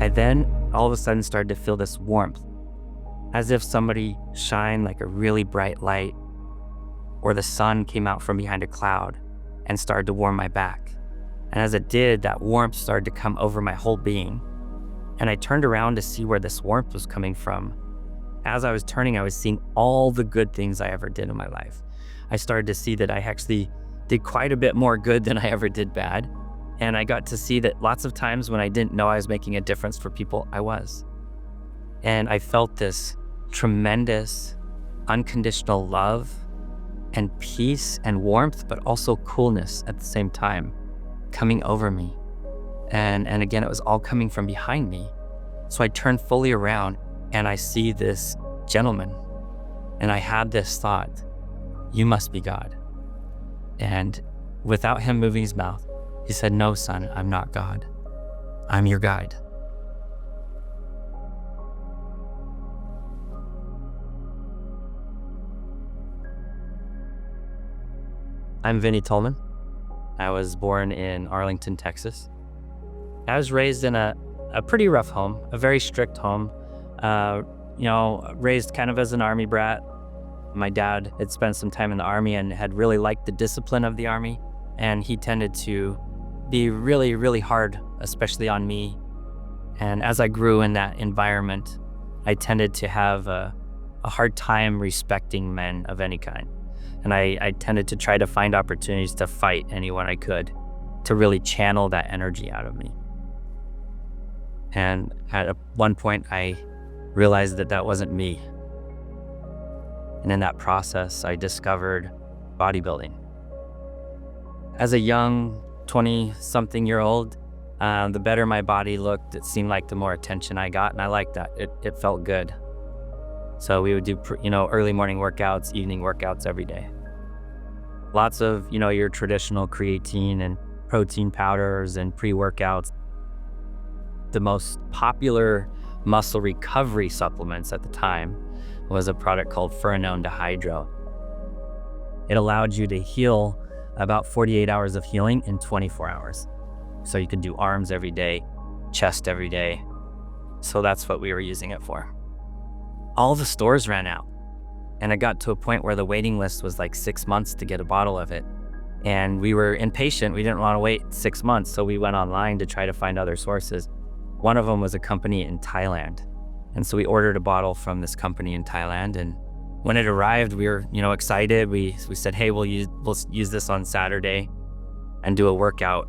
I then all of a sudden started to feel this warmth, as if somebody shined like a really bright light, or the sun came out from behind a cloud and started to warm my back. And as it did, that warmth started to come over my whole being. And I turned around to see where this warmth was coming from. As I was turning, I was seeing all the good things I ever did in my life. I started to see that I actually did quite a bit more good than I ever did bad. And I got to see that lots of times when I didn't know I was making a difference for people, I was. And I felt this tremendous, unconditional love and peace and warmth, but also coolness at the same time coming over me. And again, it was all coming from behind me. So I turned fully around and I see this gentleman. And I had this thought, you must be God. And without him moving his mouth, he said, no, son, I'm not God. I'm your guide. I'm Vinny Tolman. I was born in Arlington, Texas. I was raised in a pretty rough home, a very strict home. Raised kind of as an Army brat. My dad had spent some time in the Army and had really liked the discipline of the Army. And he tended to be really, really hard, especially on me. And as I grew in that environment, I tended to have a hard time respecting men of any kind. And I tended to try to find opportunities to fight anyone I could, to really channel that energy out of me. And at one point, I realized that that wasn't me. And in that process, I discovered bodybuilding. As a young 20-something-year-old, the better my body looked, it seemed like the more attention I got, and I liked that. It felt good. So we would do, early morning workouts, evening workouts every day. Lots of, your traditional creatine and protein powders and pre-workouts. The most popular muscle recovery supplements at the time was a product called Furanone Dihydro. It allowed you to heal about 48 hours of healing in 24 hours. So you could do arms every day, chest every day. So that's what we were using it for. All the stores ran out. And it got to a point where the waiting list was like 6 months to get a bottle of it. And we were impatient. We didn't want to wait 6 months. So we went online to try to find other sources. One of them was a company in Thailand. And so we ordered a bottle from this company in Thailand. And when it arrived, we were, excited. We said, hey, we'll use this on Saturday and do a workout.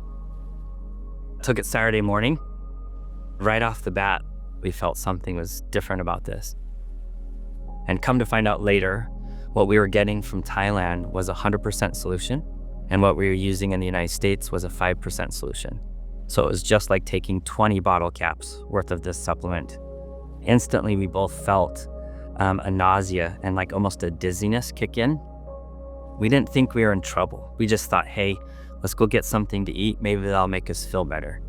Took it Saturday morning. Right off the bat, we felt something was different about this. And come to find out later, what we were getting from Thailand was a 100% solution, and what we were using in the United States was a 5% solution. So it was just like taking 20 bottle caps worth of this supplement. Instantly, we both felt a nausea and like almost a dizziness kick in. We didn't think we were in trouble. We just thought, hey, let's go get something to eat. Maybe that'll make us feel better.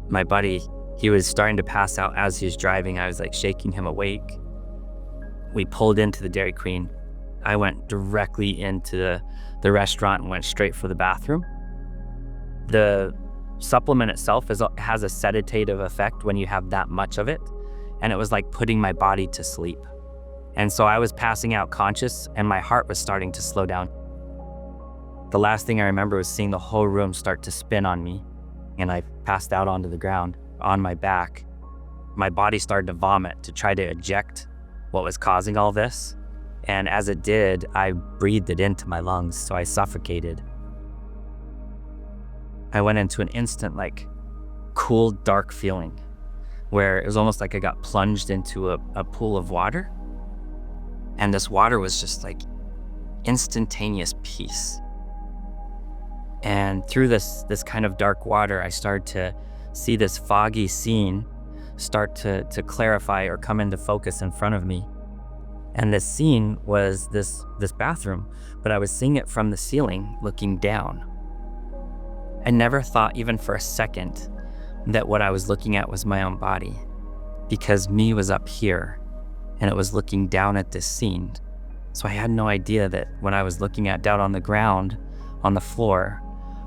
My buddy, he was starting to pass out as he was driving. I was like shaking him awake. We pulled into the Dairy Queen. I went directly into the restaurant and went straight for the bathroom. The supplement itself has a sedative effect when you have that much of it. And it was like putting my body to sleep. And so I was passing out conscious and my heart was starting to slow down. The last thing I remember was seeing the whole room start to spin on me. And I passed out onto the ground on my back. My body started to vomit to try to eject what was causing all this. And as it did, I breathed it into my lungs, so I suffocated. I went into an instant, cool, dark feeling where it was almost like I got plunged into a pool of water. And this water was just like instantaneous peace. And through this kind of dark water, I started to see this foggy scene start to clarify or come into focus in front of me. And this scene was this bathroom, but I was seeing it from the ceiling looking down. I never thought even for a second that what I was looking at was my own body, because me was up here and it was looking down at this scene. So I had no idea that what I was looking at down on the ground, on the floor,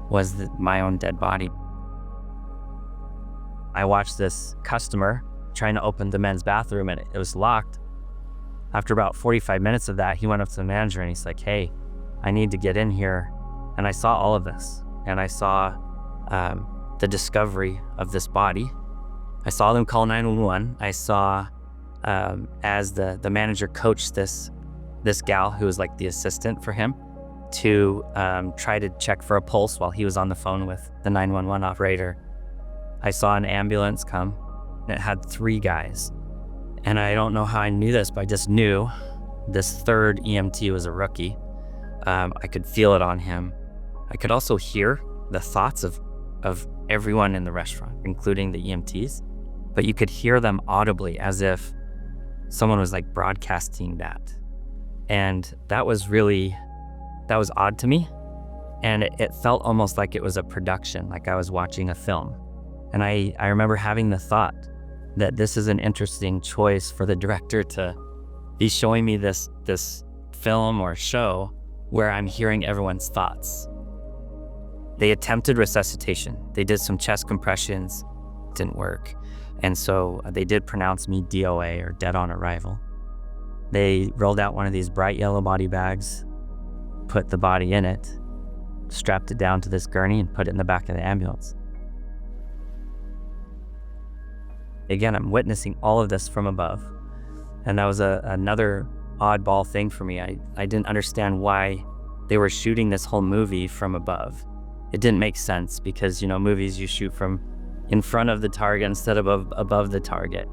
was my own dead body. I watched this customer trying to open the men's bathroom and it was locked. After about 45 minutes of that, he went up to the manager and he's like, "Hey, I need to get in here." And I saw all of this, and I saw the discovery of this body. I saw them call 911. I saw as the manager coached this gal who was like the assistant for him to try to check for a pulse while he was on the phone with the 911 operator. I saw an ambulance come, and it had 3 guys. And I don't know how I knew this, but I just knew this third EMT was a rookie. I could feel it on him. I could also hear the thoughts of everyone in the restaurant, including the EMTs, but you could hear them audibly as if someone was like broadcasting that. And that was odd to me. And it felt almost like it was a production, like I was watching a film. And I remember having the thought that this is an interesting choice for the director to be showing me this film or show where I'm hearing everyone's thoughts. They attempted resuscitation. They did some chest compressions, didn't work. And so they did pronounce me DOA, or dead on arrival. They rolled out one of these bright yellow body bags, put the body in it, strapped it down to this gurney and put it in the back of the ambulance. Again, I'm witnessing all of this from above. And that was another oddball thing for me. I didn't understand why they were shooting this whole movie from above. It didn't make sense because, movies you shoot from in front of the target instead of above the target.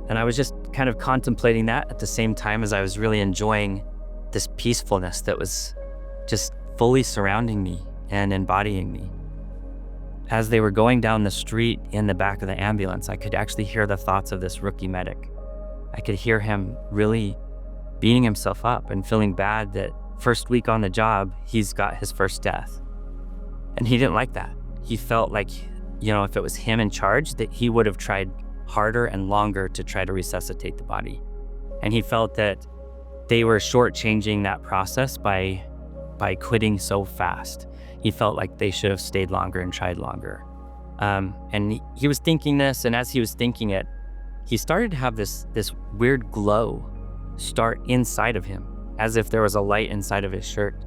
And I was just kind of contemplating that at the same time as I was really enjoying this peacefulness that was just fully surrounding me and embodying me. As they were going down the street in the back of the ambulance, I could actually hear the thoughts of this rookie medic. I could hear him really beating himself up and feeling bad that first week on the job, he's got his first death. And he didn't like that. He felt like, if it was him in charge, that he would have tried harder and longer to try to resuscitate the body. And he felt that they were shortchanging that process by quitting so fast. He felt like they should have stayed longer and tried longer. And he was thinking this, and as he was thinking it, he started to have this weird glow start inside of him, as if there was a light inside of his shirt.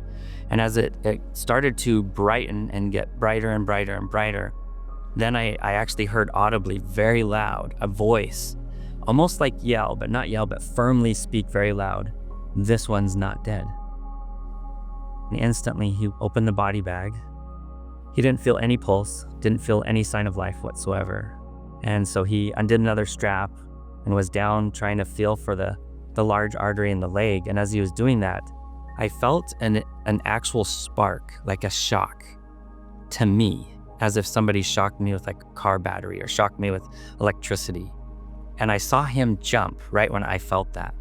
And as it started to brighten and get brighter and brighter and brighter, then I actually heard audibly, very loud, a voice, almost like yell, but not yell, but firmly speak very loud, "This one's not dead." And instantly he opened the body bag. He didn't feel any pulse, didn't feel any sign of life whatsoever. And so he undid another strap and was down trying to feel for the large artery in the leg. And as he was doing that, I felt an actual spark, like a shock to me, as if somebody shocked me with like a car battery or shocked me with electricity. And I saw him jump right when I felt that.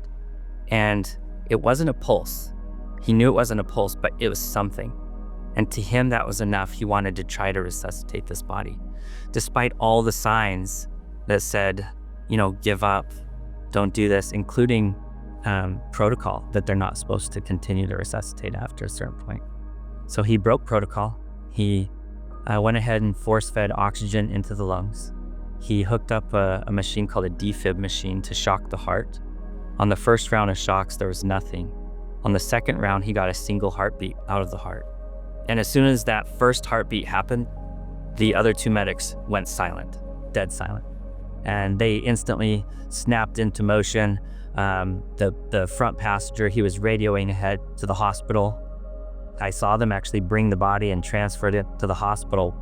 And it wasn't a pulse. He knew it wasn't a pulse, but it was something. And to him, that was enough. He wanted to try to resuscitate this body, despite all the signs that said, give up, don't do this, including protocol, that they're not supposed to continue to resuscitate after a certain point. So he broke protocol. He went ahead and force-fed oxygen into the lungs. He hooked up a machine called a defib machine to shock the heart. On the first round of shocks, there was nothing. On the second round, he got a single heartbeat out of the heart. And as soon as that first heartbeat happened, the other 2 medics went silent, dead silent. And they instantly snapped into motion. The front passenger, he was radioing ahead to the hospital. I saw them actually bring the body and transferred it to the hospital.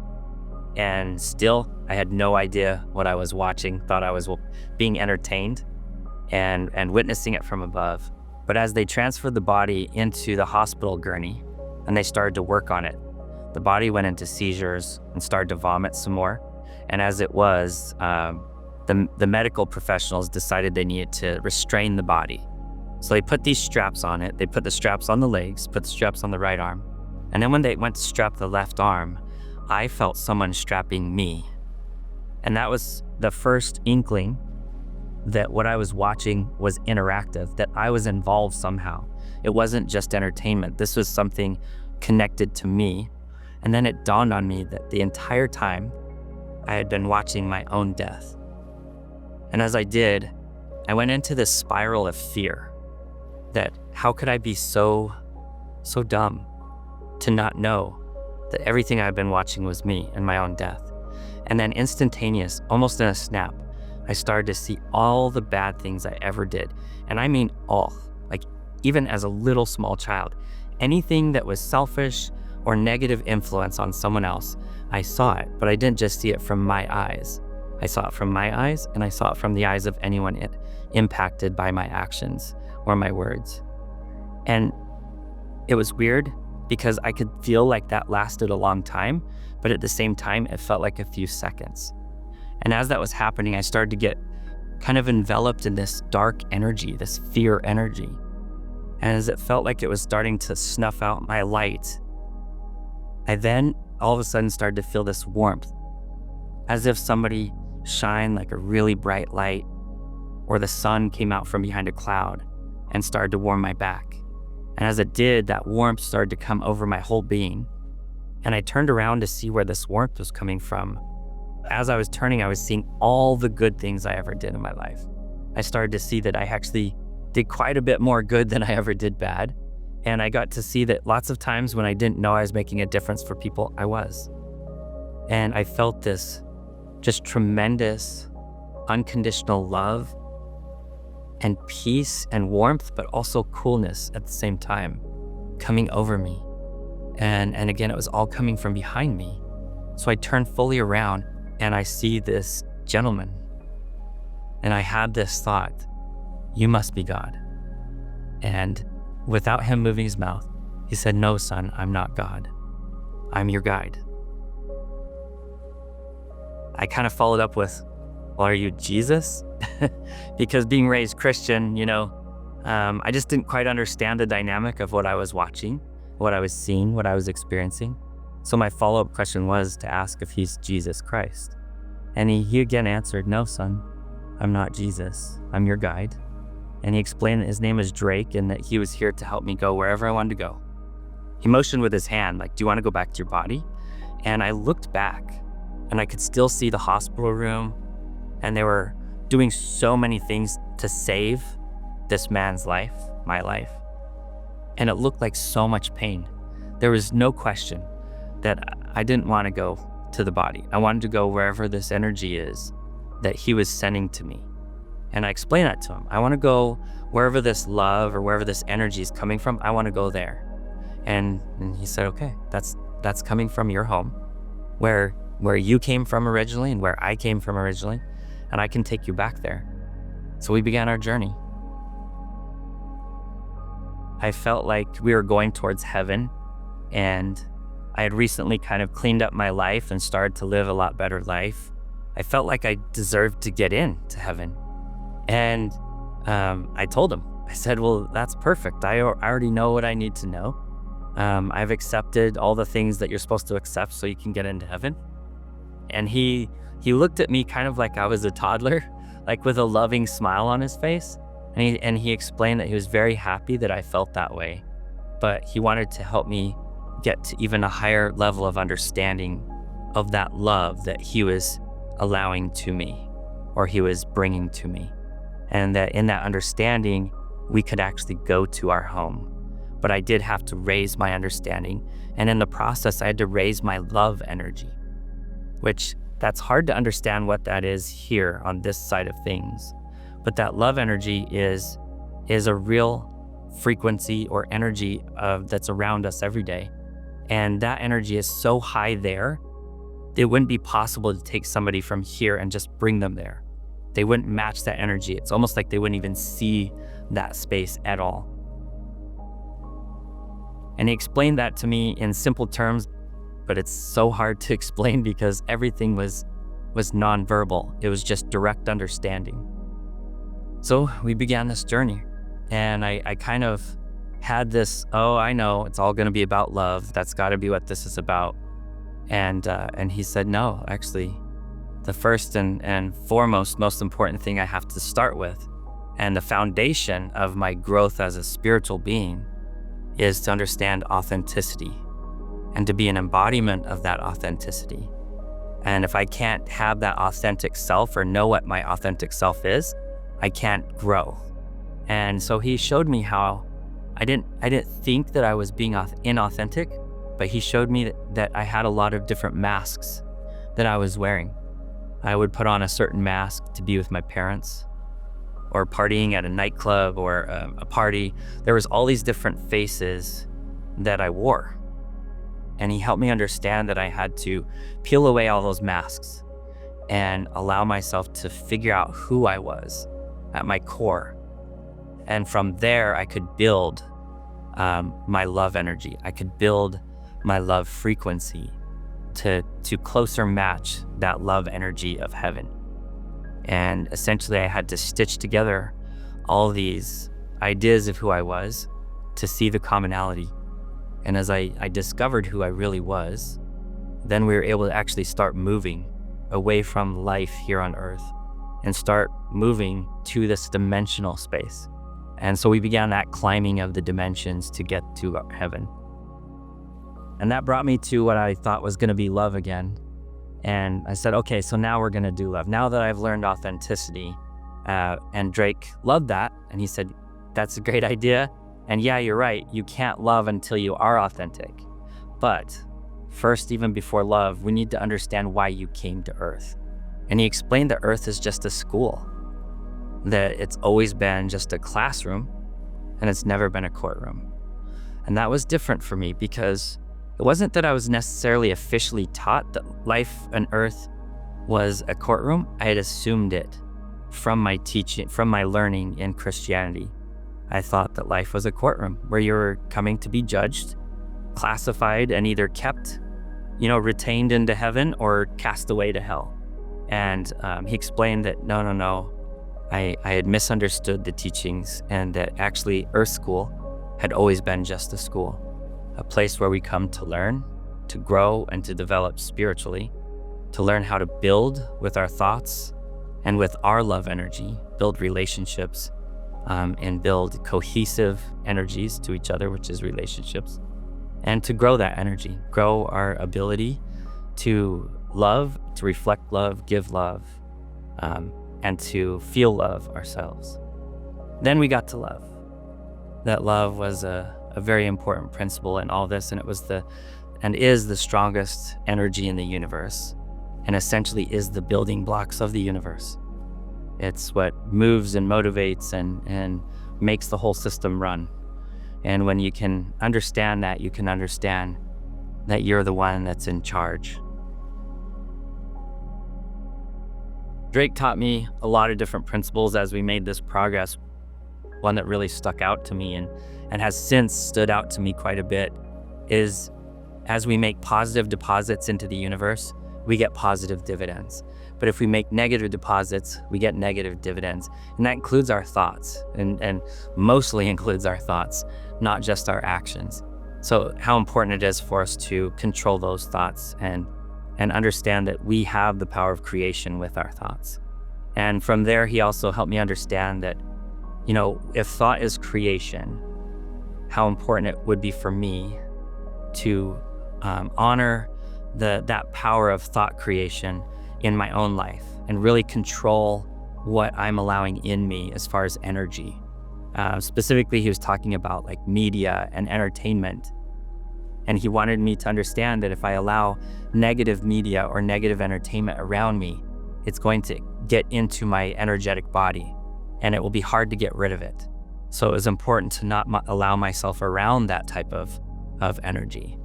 And still, I had no idea what I was watching, thought I was being entertained and witnessing it from above. But as they transferred the body into the hospital gurney and they started to work on it, the body went into seizures and started to vomit some more. And as it was, the medical professionals decided they needed to restrain the body. So they put these straps on it. They put the straps on the legs, put the straps on the right arm. And then when they went to strap the left arm, I felt someone strapping me. And that was the first inkling that what I was watching was interactive, that I was involved somehow. It wasn't just entertainment. This was something connected to me. And then it dawned on me that the entire time I had been watching my own death. And as I did, I went into this spiral of fear that how could I be so dumb to not know that everything I've been watching was me and my own death. And then instantaneous, almost in a snap, I started to see all the bad things I ever did. And I mean all, like even as a little small child, anything that was selfish or negative influence on someone else, I saw it, but I didn't just see it from my eyes. I saw it from my eyes, and I saw it from the eyes of anyone impacted by my actions or my words. And it was weird because I could feel like that lasted a long time, but at the same time, it felt like a few seconds. And as that was happening, I started to get kind of enveloped in this dark energy, this fear energy. And as it felt like it was starting to snuff out my light, I then all of a sudden started to feel this warmth, as if somebody shined like a really bright light, or the sun came out from behind a cloud and started to warm my back. And as it did, that warmth started to come over my whole being. And I turned around to see where this warmth was coming from. As I was turning, I was seeing all the good things I ever did in my life. I started to see that I actually did quite a bit more good than I ever did bad. And I got to see that lots of times when I didn't know I was making a difference for people, I was. And I felt this just tremendous, unconditional love and peace and warmth, but also coolness at the same time coming over me. And again, it was all coming from behind me. So I turned fully around and I see this gentleman. And I had this thought, you must be God. And without him moving his mouth, he said, no, son, I'm not God. I'm your guide. I kind of followed up with, well, are you Jesus? Because being raised Christian, I just didn't quite understand the dynamic of what I was watching, what I was seeing, what I was experiencing. So my follow-up question was to ask if he's Jesus Christ. And he again answered, no, son, I'm not Jesus. I'm your guide. And he explained that his name is Drake and that he was here to help me go wherever I wanted to go. He motioned with his hand, like, do you want to go back to your body? And I looked back and I could still see the hospital room, and they were doing so many things to save this man's life, my life. And it looked like so much pain. There was no question that I didn't want to go to the body. I wanted to go wherever this energy is that he was sending to me. And I explained that to him. I want to go wherever this love or wherever this energy is coming from. I want to go there. And he said, okay, that's coming from your home, where you came from originally and where I came from originally, and I can take you back there. So we began our journey. I felt like we were going towards heaven, and I had recently kind of cleaned up my life and started to live a lot better life. I felt like I deserved to get into heaven. And I told him, I said, well, that's perfect. I already know what I need to know. I've accepted all the things that you're supposed to accept so you can get into heaven. And he looked at me kind of like I was a toddler, like with a loving smile on his face. And he explained that he was very happy that I felt that way, but he wanted to help me get to even a higher level of understanding of that love that he was allowing to me, or he was bringing to me. And that in that understanding, we could actually go to our home. But I did have to raise my understanding. And in the process, I had to raise my love energy, which that's hard to understand what that is here on this side of things. But that love energy is a real frequency or energy that's around us every day. And that energy is so high there, it wouldn't be possible to take somebody from here and just bring them there. They wouldn't match that energy. It's almost like they wouldn't even see that space at all. And he explained that to me in simple terms, but it's so hard to explain because everything was nonverbal. It was just direct understanding. So we began this journey, and I kind of had this, I know it's all going to be about love. That's got to be what this is about. And he said, no, actually, the first and foremost, most important thing I have to start with, and the foundation of my growth as a spiritual being, is to understand authenticity and to be an embodiment of that authenticity. And if I can't have that authentic self or know what my authentic self is, I can't grow. And so he showed me how I didn't think that I was being inauthentic, but he showed me that I had a lot of different masks that I was wearing. I would put on a certain mask to be with my parents, or partying at a nightclub or a party. There was all these different faces that I wore. And he helped me understand that I had to peel away all those masks and allow myself to figure out who I was at my core. And from there, I could build my love energy. I could build my love frequency to closer match that love energy of heaven. And essentially, I had to stitch together all these ideas of who I was to see the commonality. And as I discovered who I really was, then we were able to actually start moving away from life here on earth and start moving to this dimensional space. And so we began that climbing of the dimensions to get to heaven. And that brought me to what I thought was going to be love again. And I said, okay, so now we're going to do love. Now that I've learned authenticity, and Drake loved that. And he said, that's a great idea. And yeah, you're right. You can't love until you are authentic. But first, even before love, we need to understand why you came to earth. And he explained that earth is just a school, that it's always been just a classroom and it's never been a courtroom. And that was different for me because it wasn't that I was necessarily officially taught that life on earth was a courtroom. I had assumed it from my teaching, from my learning in Christianity. I thought that life was a courtroom where you were coming to be judged, classified, and either kept, retained into heaven or cast away to hell. And he explained that no, I had misunderstood the teachings, and that actually Earth School had always been just a school, a place where we come to learn, to grow, and to develop spiritually, to learn how to build with our thoughts and with our love energy, build relationships, and build cohesive energies to each other, which is relationships, and to grow that energy, grow our ability to love, to reflect love, give love, and to feel love ourselves. Then we got to love. That love was a very important principle in all this, and it was is the strongest energy in the universe, and essentially is the building blocks of the universe. It's what moves and motivates and makes the whole system run. And when you can understand that, you can understand that you're the one that's in charge. Drake taught me a lot of different principles as we made this progress. One that really stuck out to me and has since stood out to me quite a bit is as we make positive deposits into the universe, we get positive dividends. But if we make negative deposits, we get negative dividends. And that includes our thoughts, and mostly includes our thoughts, not just our actions. So how important it is for us to control those thoughts and understand that we have the power of creation with our thoughts. And from there, he also helped me understand that, if thought is creation, how important it would be for me to honor that power of thought creation in my own life and really control what I'm allowing in me as far as energy. Specifically, he was talking about like media and entertainment. And he wanted me to understand that if I allow negative media or negative entertainment around me, it's going to get into my energetic body and it will be hard to get rid of it. So it was important to not allow myself around that type of energy.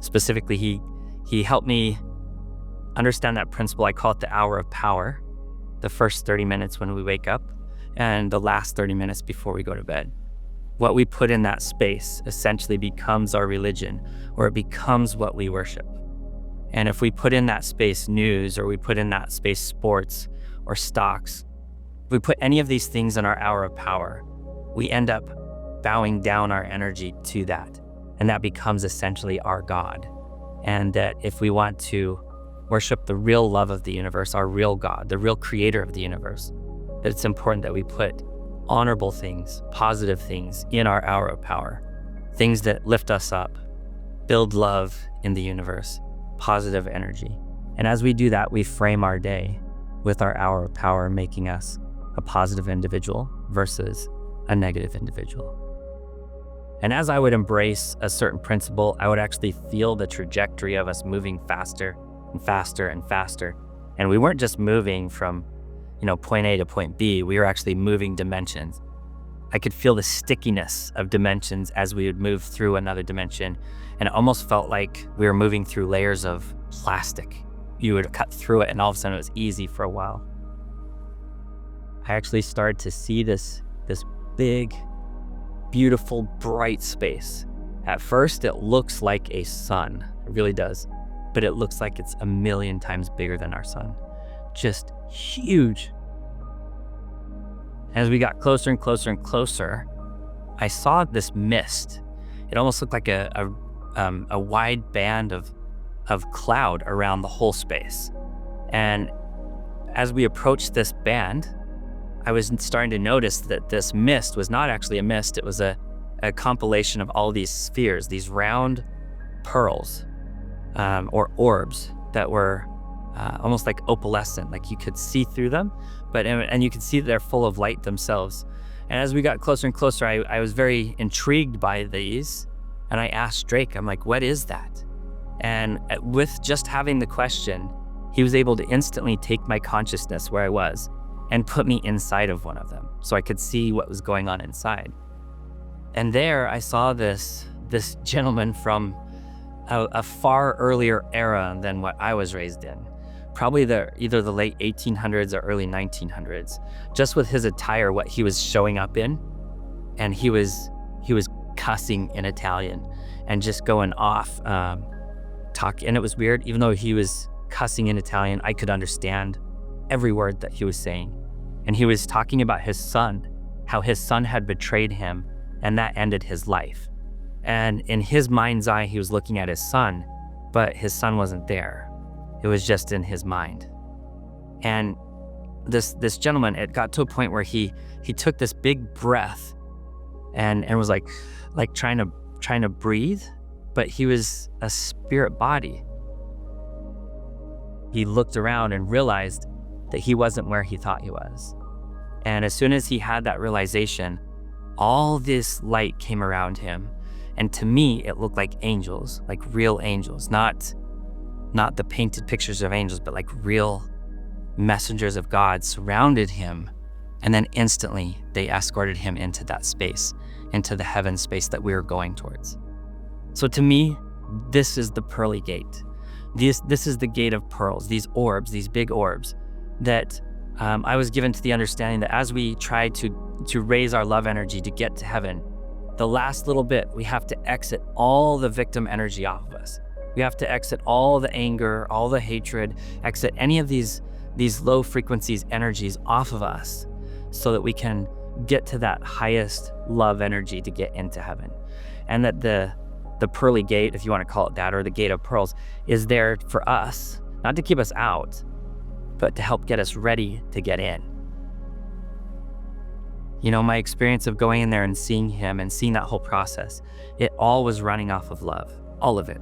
Specifically, he helped me understand that principle. I call it the hour of power, the first 30 minutes when we wake up and the last 30 minutes before we go to bed. What we put in that space essentially becomes our religion, or it becomes what we worship. And if we put in that space news, or we put in that space sports or stocks, if we put any of these things in our hour of power, we end up bowing down our energy to that. And that becomes essentially our God. And that if we want to worship the real love of the universe, our real God, the real creator of the universe, that it's important that we put honorable things, positive things in our hour of power, things that lift us up, build love in the universe, positive energy, And as we do that, we frame our day with our hour of power, making us a positive individual versus a negative individual. And as I would embrace a certain principle, I would actually feel the trajectory of us moving faster and faster and faster. And we weren't just moving from, point A to point B, we were actually moving dimensions. I could feel the stickiness of dimensions as we would move through another dimension. And it almost felt like we were moving through layers of plastic. You would cut through it and all of a sudden it was easy for a while. I actually started to see this big, beautiful, bright space. At first, it looks like a sun. It really does. But it looks like it's 1,000,000 times bigger than our sun. Just huge. As we got closer and closer and closer, I saw this mist. It almost looked like a wide band of cloud around the whole space. And as we approached this band, I was starting to notice that this mist was not actually a mist. It was a compilation of all these spheres, these round pearls or orbs that were almost like opalescent, like you could see through them, and you could see that they're full of light themselves. And as we got closer and closer, I was very intrigued by these, and I asked Drake, I'm like, what is that? And with just having the question, he was able to instantly take my consciousness where I was and put me inside of one of them so I could see what was going on inside. And there I saw this gentleman from a far earlier era than what I was raised in. Probably either the late 1800s or early 1900s, just with his attire, what he was showing up in. And he was cussing in Italian and just going off, and it was weird. Even though he was cussing in Italian, I could understand every word that he was saying. And he was talking about his son, how his son had betrayed him, and that ended his life. And in his mind's eye, he was looking at his son, but his son wasn't there. It was just in his mind. And this gentleman, it got to a point where he took this big breath and was like trying to breathe, but he was a spirit body. He looked around and realized that he wasn't where he thought he was. And as soon as he had that realization, all this light came around him. And to me, it looked like angels, like real angels, not the painted pictures of angels, but like real messengers of God surrounded him. And then instantly they escorted him into that space, into the heaven space that we were going towards. So to me, this is the pearly gate. This is the gate of pearls, these orbs, these big orbs that I was given to the understanding that as we try to raise our love energy to get to heaven, the last little bit, we have to exit all the victim energy off of us. We have to exit all the anger, all the hatred, exit any of these low frequencies energies off of us so that we can get to that highest love energy to get into heaven. And that the pearly gate, if you want to call it that, or the gate of pearls, is there for us, not to keep us out, but to help get us ready to get in. You know, my experience of going in there and seeing him and seeing that whole process, it all was running off of love, all of it.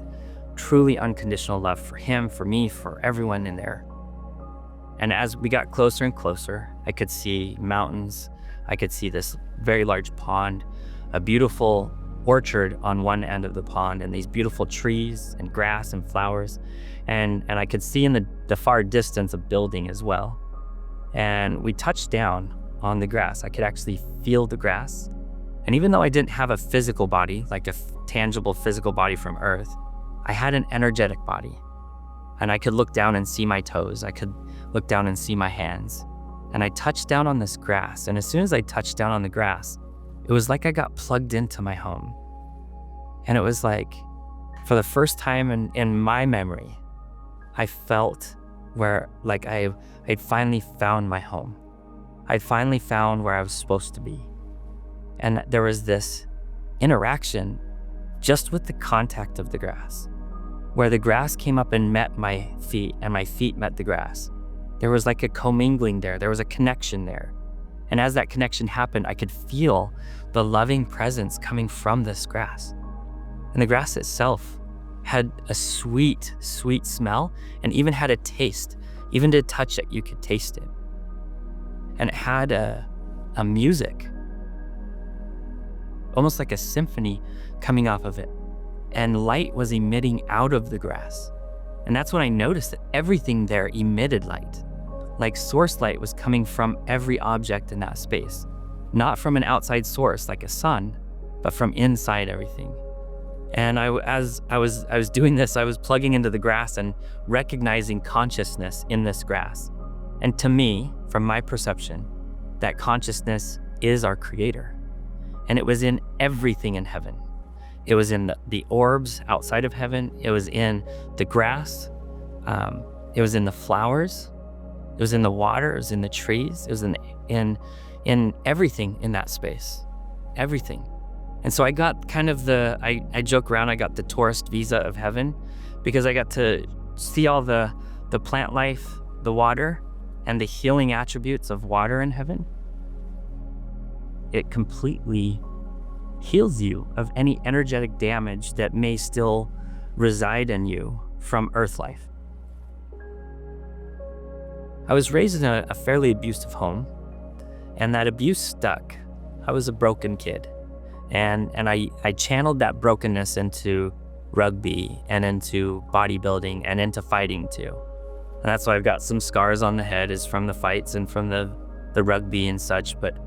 Truly unconditional love for him, for me, for everyone in there. And as we got closer and closer, I could see mountains. I could see this very large pond, a beautiful orchard on one end of the pond, and these beautiful trees and grass and flowers. And I could see in the far distance a building as well. And we touched down on the grass. I could actually feel the grass. And even though I didn't have a physical body, like a tangible physical body from Earth, I had an energetic body. And I could look down and see my toes. I could look down and see my hands. And I touched down on this grass. And as soon as I touched down on the grass, it was like I got plugged into my home. And it was like, for the first time in my memory, I felt where like I'd finally found my home. I'd finally found where I was supposed to be. And there was this interaction just with the contact of the grass, where the grass came up and met my feet and my feet met the grass. There was like a commingling there. There was a connection there. And as that connection happened, I could feel the loving presence coming from this grass. And the grass itself had a sweet, sweet smell, and even had a taste. Even to touch it, you could taste it. And it had a music, almost like a symphony coming off of it. And light was emitting out of the grass. And that's when I noticed that everything there emitted light. Like source light was coming from every object in that space. Not from an outside source like a sun, but from inside everything. And as I was doing this, I was plugging into the grass and recognizing consciousness in this grass. And to me, from my perception, that consciousness is our creator. And it was in everything in heaven. It was in the orbs outside of heaven. It was in the grass. It was in the flowers. It was in the water. It was in the trees. It was in everything in that space. Everything. And so I got kind of I joke around, I got the tourist visa of heaven because I got to see all the plant life, the water, and the healing attributes of water in heaven. It completely heals you of any energetic damage that may still reside in you from earth life. I was raised in a fairly abusive home, and that abuse stuck. I was a broken kid. And I channeled that brokenness into rugby and into bodybuilding and into fighting too. And that's why I've got some scars on the head, is from the fights and from the rugby and such. But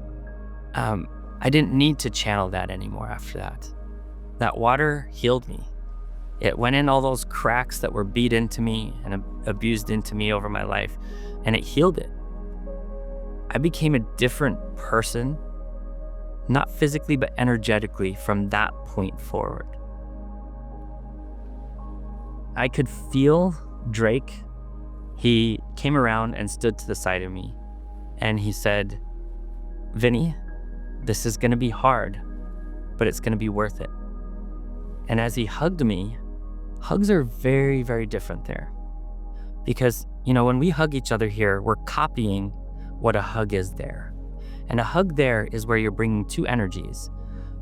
I didn't need to channel that anymore after that. That water healed me. It went in all those cracks that were beat into me and abused into me over my life, and it healed it. I became a different person, not physically, but energetically from that point forward. I could feel Drake. He came around and stood to the side of me, and he said, "Vinny, this is gonna be hard, but it's gonna be worth it." And as he hugged me, hugs are very, very different there. Because, when we hug each other here, we're copying what a hug is there. And a hug there is where you're bringing two energies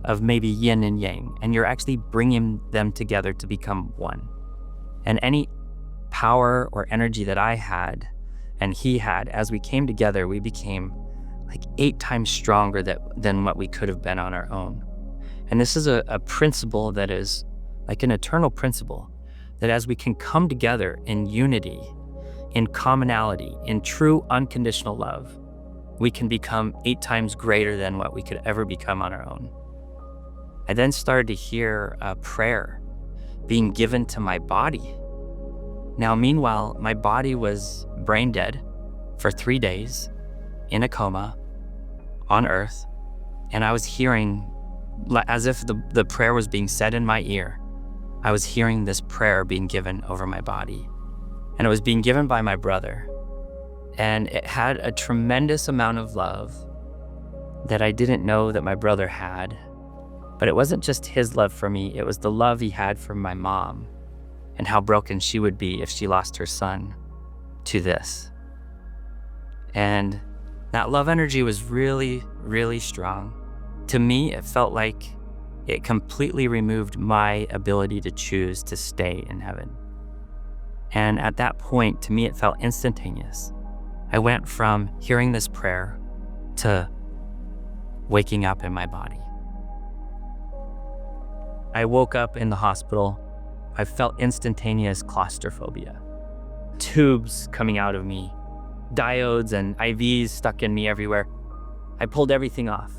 of maybe yin and yang, and you're actually bringing them together to become one. And any power or energy that I had and he had, as we came together, we became like 8 times stronger than what we could have been on our own. And this is a principle that is like an eternal principle, that as we can come together in unity, in commonality, in true unconditional love, we can become 8 times greater than what we could ever become on our own. I then started to hear a prayer being given to my body. Now, meanwhile, my body was brain dead for 3 days in a coma on Earth, and I was hearing, as if the prayer was being said in my ear, I was hearing this prayer being given over my body. And it was being given by my brother. And it had a tremendous amount of love that I didn't know that my brother had. But it wasn't just his love for me, it was the love he had for my mom and how broken she would be if she lost her son to this. And that love energy was really, really strong. To me, it felt like it completely removed my ability to choose to stay in heaven. And at that point, to me, it felt instantaneous. I went from hearing this prayer to waking up in my body. I woke up in the hospital. I felt instantaneous claustrophobia. Tubes coming out of me, diodes and IVs stuck in me everywhere. I pulled everything off.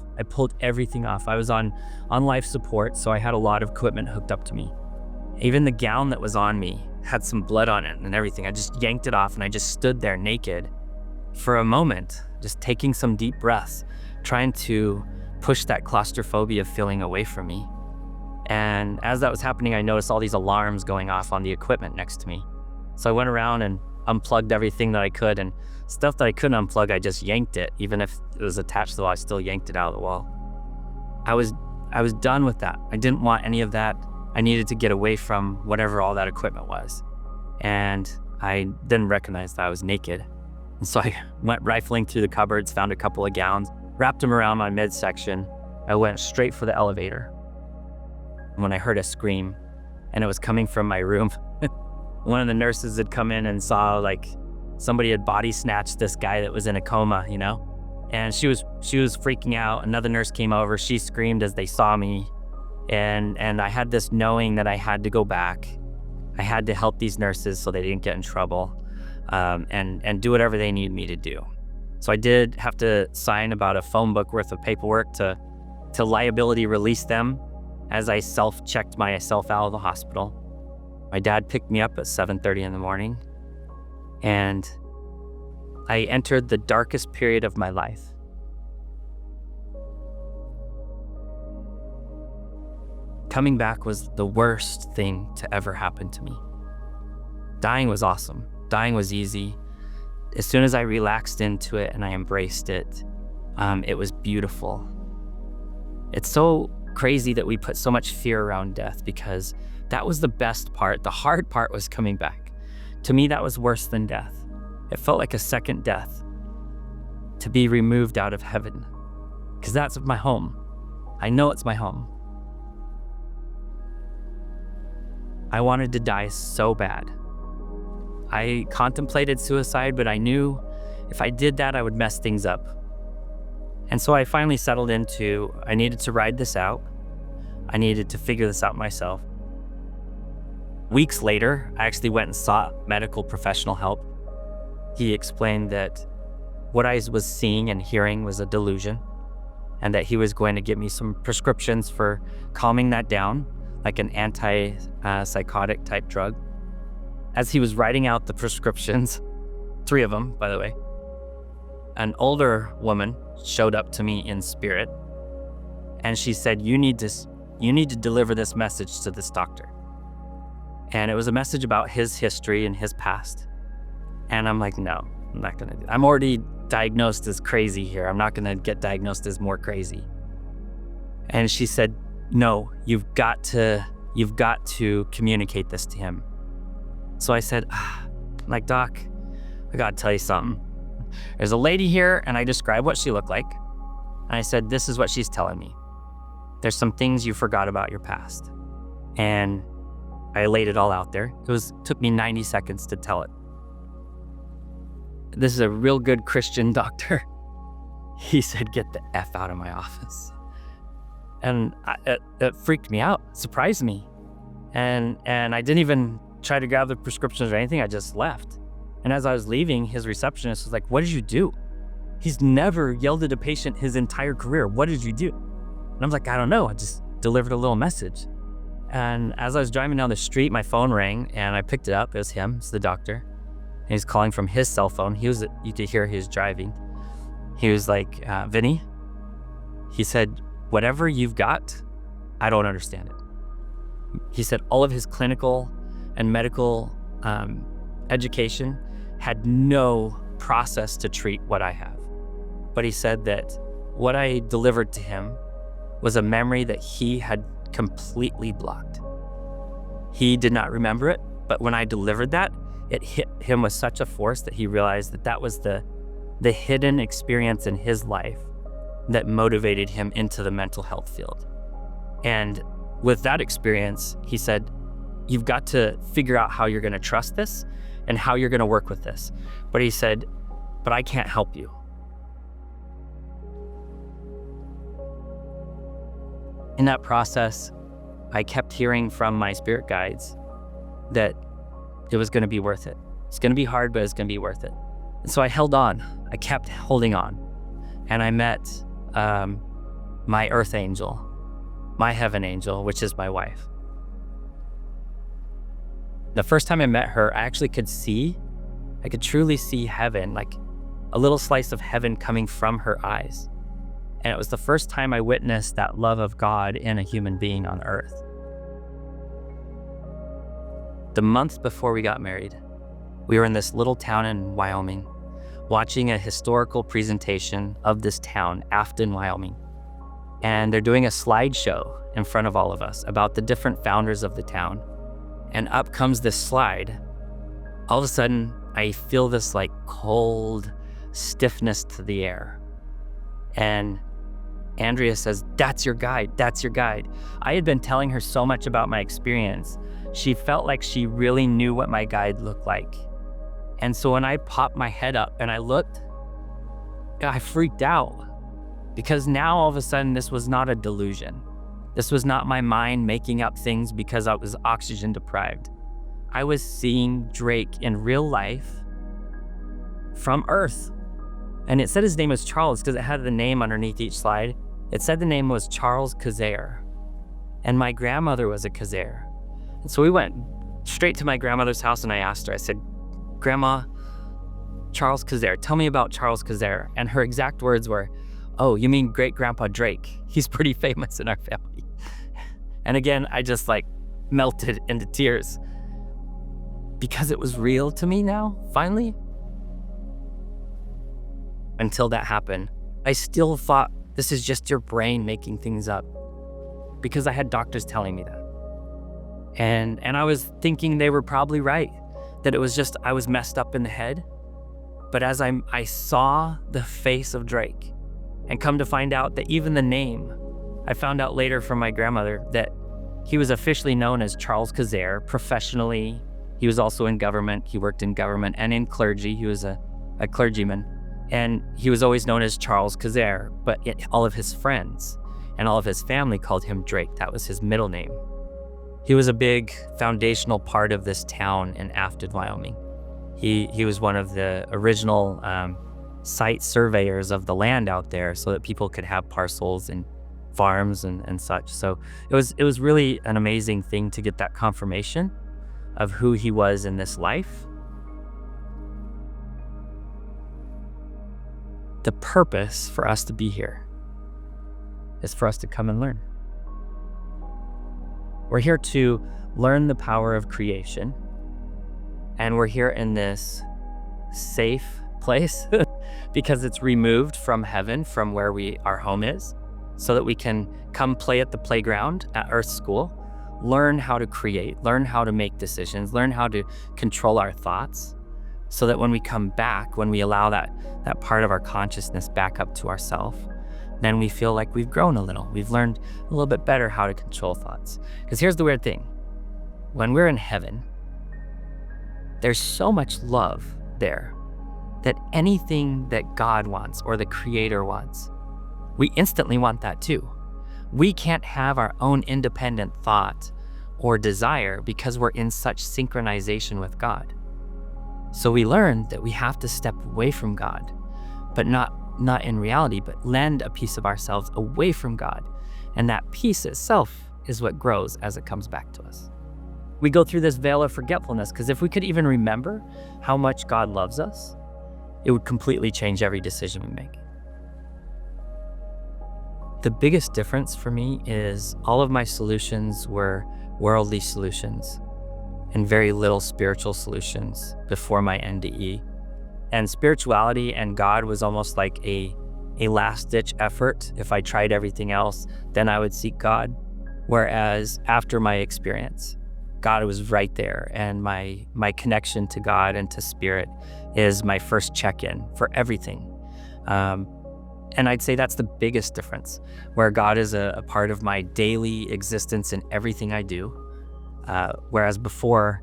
I was on life support, so I had a lot of equipment hooked up to me. Even the gown that was on me had some blood on it and everything. I just yanked it off and I just stood there naked for a moment, just taking some deep breaths, trying to push that claustrophobia feeling away from me. And as that was happening, I noticed all these alarms going off on the equipment next to me. So I went around and unplugged everything that I could, and stuff that I couldn't unplug, I just yanked it. Even if it was attached to the wall, I still yanked it out of the wall. I was done with that. I didn't want any of that. I needed to get away from whatever all that equipment was. And I then recognized that I was naked. And so I went rifling through the cupboards, found a couple of gowns, wrapped them around my midsection. I went straight for the elevator. And when I heard a scream, and it was coming from my room. One of the nurses had come in and saw like somebody had body snatched this guy that was in a coma, and she was freaking out. Another nurse came over. She screamed as they saw me, and I had this knowing that I had to go back. I had to help these nurses so they didn't get in trouble, and do whatever they needed me to do. So I did have to sign about a phone book worth of paperwork to liability release them as I self-checked myself out of the hospital. My dad picked me up at 7:30 in the morning, and I entered the darkest period of my life. Coming back was the worst thing to ever happen to me. Dying was awesome. Dying was easy. As soon as I relaxed into it and I embraced it, it was beautiful. It's so crazy that we put so much fear around death, because that was the best part. The hard part was coming back. To me, that was worse than death. It felt like a second death, to be removed out of heaven, because that's my home. I know it's my home. I wanted to die so bad. I contemplated suicide, but I knew if I did that, I would mess things up. And so I finally settled into, I needed to ride this out. I needed to figure this out myself. Weeks later, I actually went and sought medical professional help. He explained that what I was seeing and hearing was a delusion, and that he was going to give me some prescriptions for calming that down, like an anti-psychotic type drug. As he was writing out the prescriptions, 3 of them, by the way, an older woman showed up to me in spirit, and she said, you need to deliver this message to this doctor. And it was a message about his history and his past. And I'm like, no, I'm not gonna do it. I'm already diagnosed as crazy here. I'm not gonna get diagnosed as more crazy. And she said, no, you've got to communicate this to him. So I said, like, Doc, I gotta tell you something. There's a lady here, and I described what she looked like. And I said, this is what she's telling me. There's some things you forgot about your past. And I laid it all out there. Took me 90 seconds to tell it. This is a real good Christian doctor. He said, get the F out of my office. And it freaked me out, surprised me. And I didn't even try to grab the prescriptions or anything. I just left. And as I was leaving, his receptionist was like, what did you do? He's never yelled at a patient his entire career. What did you do? And I was like, I don't know. I just delivered a little message. And as I was driving down the street, my phone rang, and I picked it up. It was him. It's the doctor. And he's calling from his cell phone. You could hear he was driving. He was like, Vinny, he said, whatever you've got, I don't understand it. He said all of his clinical and medical education had no process to treat what I have. But he said that what I delivered to him was a memory that he had completely blocked. He did not remember it, but when I delivered that, it hit him with such a force that he realized that that was the hidden experience in his life that motivated him into the mental health field. And with that experience, he said, you've got to figure out how you're going to trust this and how you're going to work with this. But he said, but I can't help you. In that process, I kept hearing from my spirit guides that it was going to be worth it. It's going to be hard, but it's going to be worth it. And so I held on. I kept holding on. And I met my earth angel, my heaven angel, which is my wife. The first time I met her, I actually could truly see heaven, like a little slice of heaven coming from her eyes. And it was the first time I witnessed that love of God in a human being on earth. The month before we got married, we were in this little town in Wyoming, watching a historical presentation of this town, Afton, Wyoming. And they're doing a slideshow in front of all of us about the different founders of the town. And up comes this slide. All of a sudden, I feel this like cold stiffness to the air. And Andrea says, that's your guide, that's your guide. I had been telling her so much about my experience, she felt like she really knew what my guide looked like. And so when I popped my head up and I looked, I freaked out, because now all of a sudden this was not a delusion. This was not my mind making up things because I was oxygen deprived. I was seeing Drake in real life from Earth. And it said his name was Charles because it had the name underneath each slide. It said the name was Charles Kazare. And my grandmother was a Kazare. And so we went straight to my grandmother's house and I asked her, I said, Grandma, Charles Kazare, tell me about Charles Kazare. And her exact words were, oh, you mean great grandpa Drake? He's pretty famous in our family. And again, I just like melted into tears because it was real to me now, finally. Until that happened, I still thought this is just your brain making things up, because I had doctors telling me that. And I was thinking they were probably right, that it was just I was messed up in the head. But as I saw the face of Drake, and come to find out that even the name, I found out later from my grandmother that he was officially known as Charles Kazare professionally. He was also in government. He worked in government and in clergy. He was a clergyman. And he was always known as Charles Kazare, but all of his friends and all of his family called him Drake. That was his middle name. He was a big foundational part of this town in Afton, Wyoming. He was one of the original site surveyors of the land out there so that people could have parcels and farms and such. So it was really an amazing thing to get that confirmation of who he was in this life. The purpose for us to be here is for us to come and learn. We're here to learn the power of creation, and we're here in this safe place because it's removed from heaven, from where our home is, so that we can come play at the playground at Earth School, learn how to create, learn how to make decisions, learn how to control our thoughts, so that when we come back, when we allow that part of our consciousness back up to ourself, then we feel like we've grown a little. We've learned a little bit better how to control thoughts. Because here's the weird thing. When we're in heaven, there's so much love there that anything that God wants or the Creator wants, we instantly want that too. We can't have our own independent thought or desire because we're in such synchronization with God. So we learn that we have to step away from God, but not in reality, but lend a piece of ourselves away from God. And that piece itself is what grows as it comes back to us. We go through this veil of forgetfulness because if we could even remember how much God loves us, it would completely change every decision we make. The biggest difference for me is all of my solutions were worldly solutions and very little spiritual solutions before my NDE. And spirituality and God was almost like a last-ditch effort. If I tried everything else, then I would seek God. Whereas after my experience, God was right there, and my connection to God and to Spirit is my first check-in for everything. And I'd say that's the biggest difference, where God is a part of my daily existence in everything I do. Whereas before,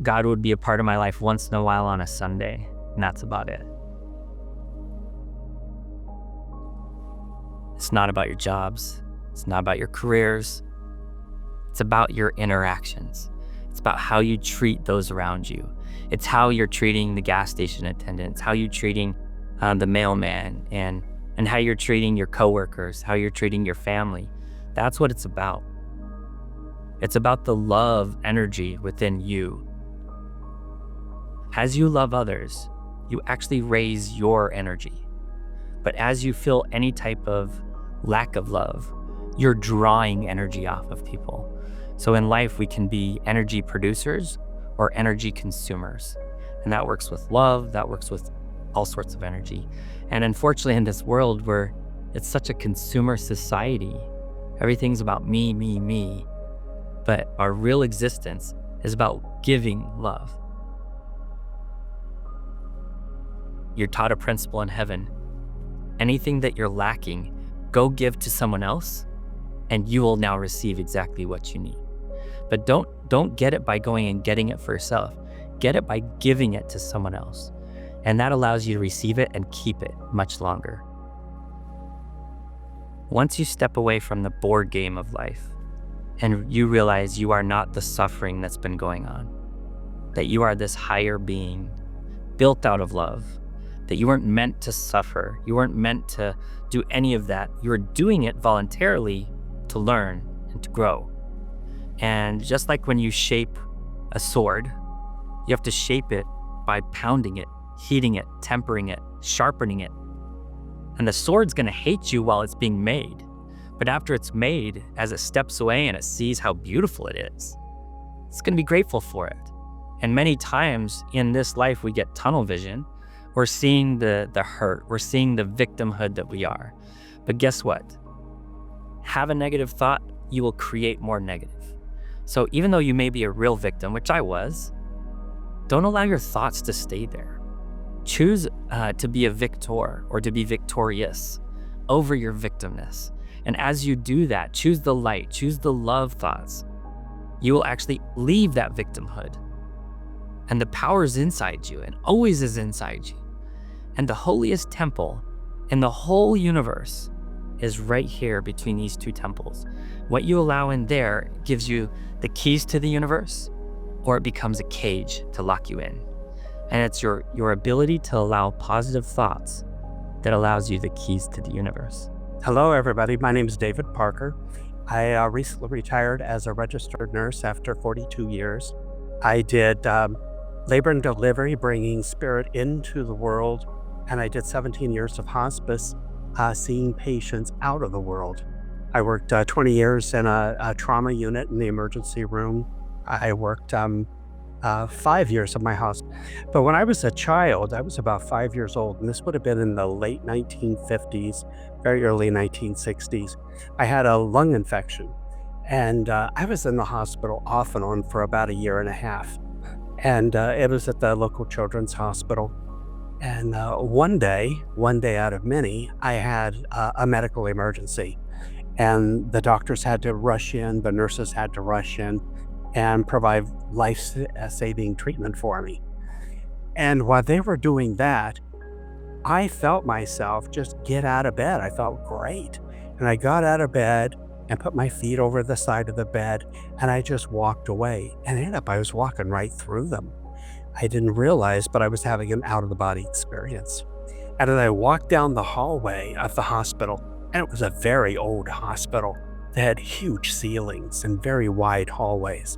God would be a part of my life once in a while on a Sunday, and that's about it. It's not about your jobs. It's not about your careers. It's about your interactions. It's about how you treat those around you. It's how you're treating the gas station attendants, how you're treating the mailman, and how you're treating your coworkers, how you're treating your family. That's what it's about. It's about the love energy within you. As you love others, you actually raise your energy. But as you feel any type of lack of love, you're drawing energy off of people. So in life, we can be energy producers or energy consumers. And that works with love, that works with all sorts of energy. And unfortunately, in this world where it's such a consumer society, everything's about me, me, me. But our real existence is about giving love. You're taught a principle in heaven. Anything that you're lacking, go give to someone else, and you will now receive exactly what you need. But don't get it by going and getting it for yourself. Get it by giving it to someone else. And that allows you to receive it and keep it much longer. Once you step away from the board game of life and you realize you are not the suffering that's been going on, that you are this higher being built out of love, that you weren't meant to suffer, you weren't meant to do any of that. You were doing it voluntarily to learn and to grow. And just like when you shape a sword, you have to shape it by pounding it, heating it, tempering it, sharpening it. And the sword's gonna hate you while it's being made. But after it's made, as it steps away and it sees how beautiful it is, it's gonna be grateful for it. And many times in this life, we get tunnel vision. We're seeing the hurt, we're seeing the victimhood that we are. But guess what? Have a negative thought, you will create more negative. So even though you may be a real victim, which I was, don't allow your thoughts to stay there. Choose to be a victor or to be victorious over your victimness. And as you do that, choose the light, choose the love thoughts. You will actually leave that victimhood. And the power is inside you and always is inside you. And the holiest temple in the whole universe is right here between these two temples. What you allow in there gives you the keys to the universe, or it becomes a cage to lock you in. And it's your ability to allow positive thoughts that allows you the keys to the universe. Hello, everybody. My name is David Parker. I recently retired as a registered nurse after 42 years. I did labor and delivery, bringing spirit into the world, and I did 17 years of hospice, seeing patients out of the world. I worked 20 years in a trauma unit in the emergency room. I worked 5 years of my hospital. But when I was a child, I was about 5 years old, and this would have been in the late 1950s, very early 1960s. I had a lung infection, and I was in the hospital off and on for about a year and a half. And it was at the local children's hospital. And one day out of many, I had a medical emergency. And the doctors had to rush in, the nurses had to rush in and provide life-saving treatment for me. And while they were doing that, I felt myself just get out of bed. I felt great. And I got out of bed and put my feet over the side of the bed, and I just walked away. And ended up, I was walking right through them. I didn't realize, but I was having an out-of-the-body experience. And as I walked down the hallway of the hospital, and it was a very old hospital, they had huge ceilings and very wide hallways.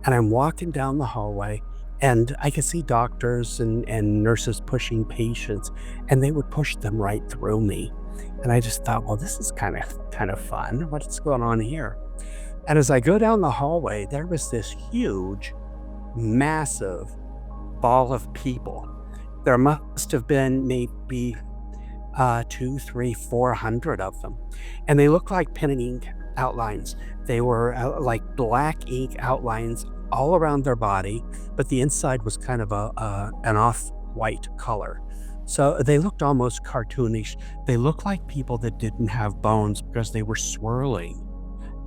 And I'm walking down the hallway, and I could see doctors and nurses pushing patients, and they would push them right through me. And I just thought, well, this is kind of fun. What's going on here? And as I go down the hallway, there was this huge, massive ball of people. There must have been maybe 200, 300, 400 of them. And they looked like pen and ink outlines. They were like black ink outlines all around their body, but the inside was kind of an off-white color. So they looked almost cartoonish. They looked like people that didn't have bones because they were swirling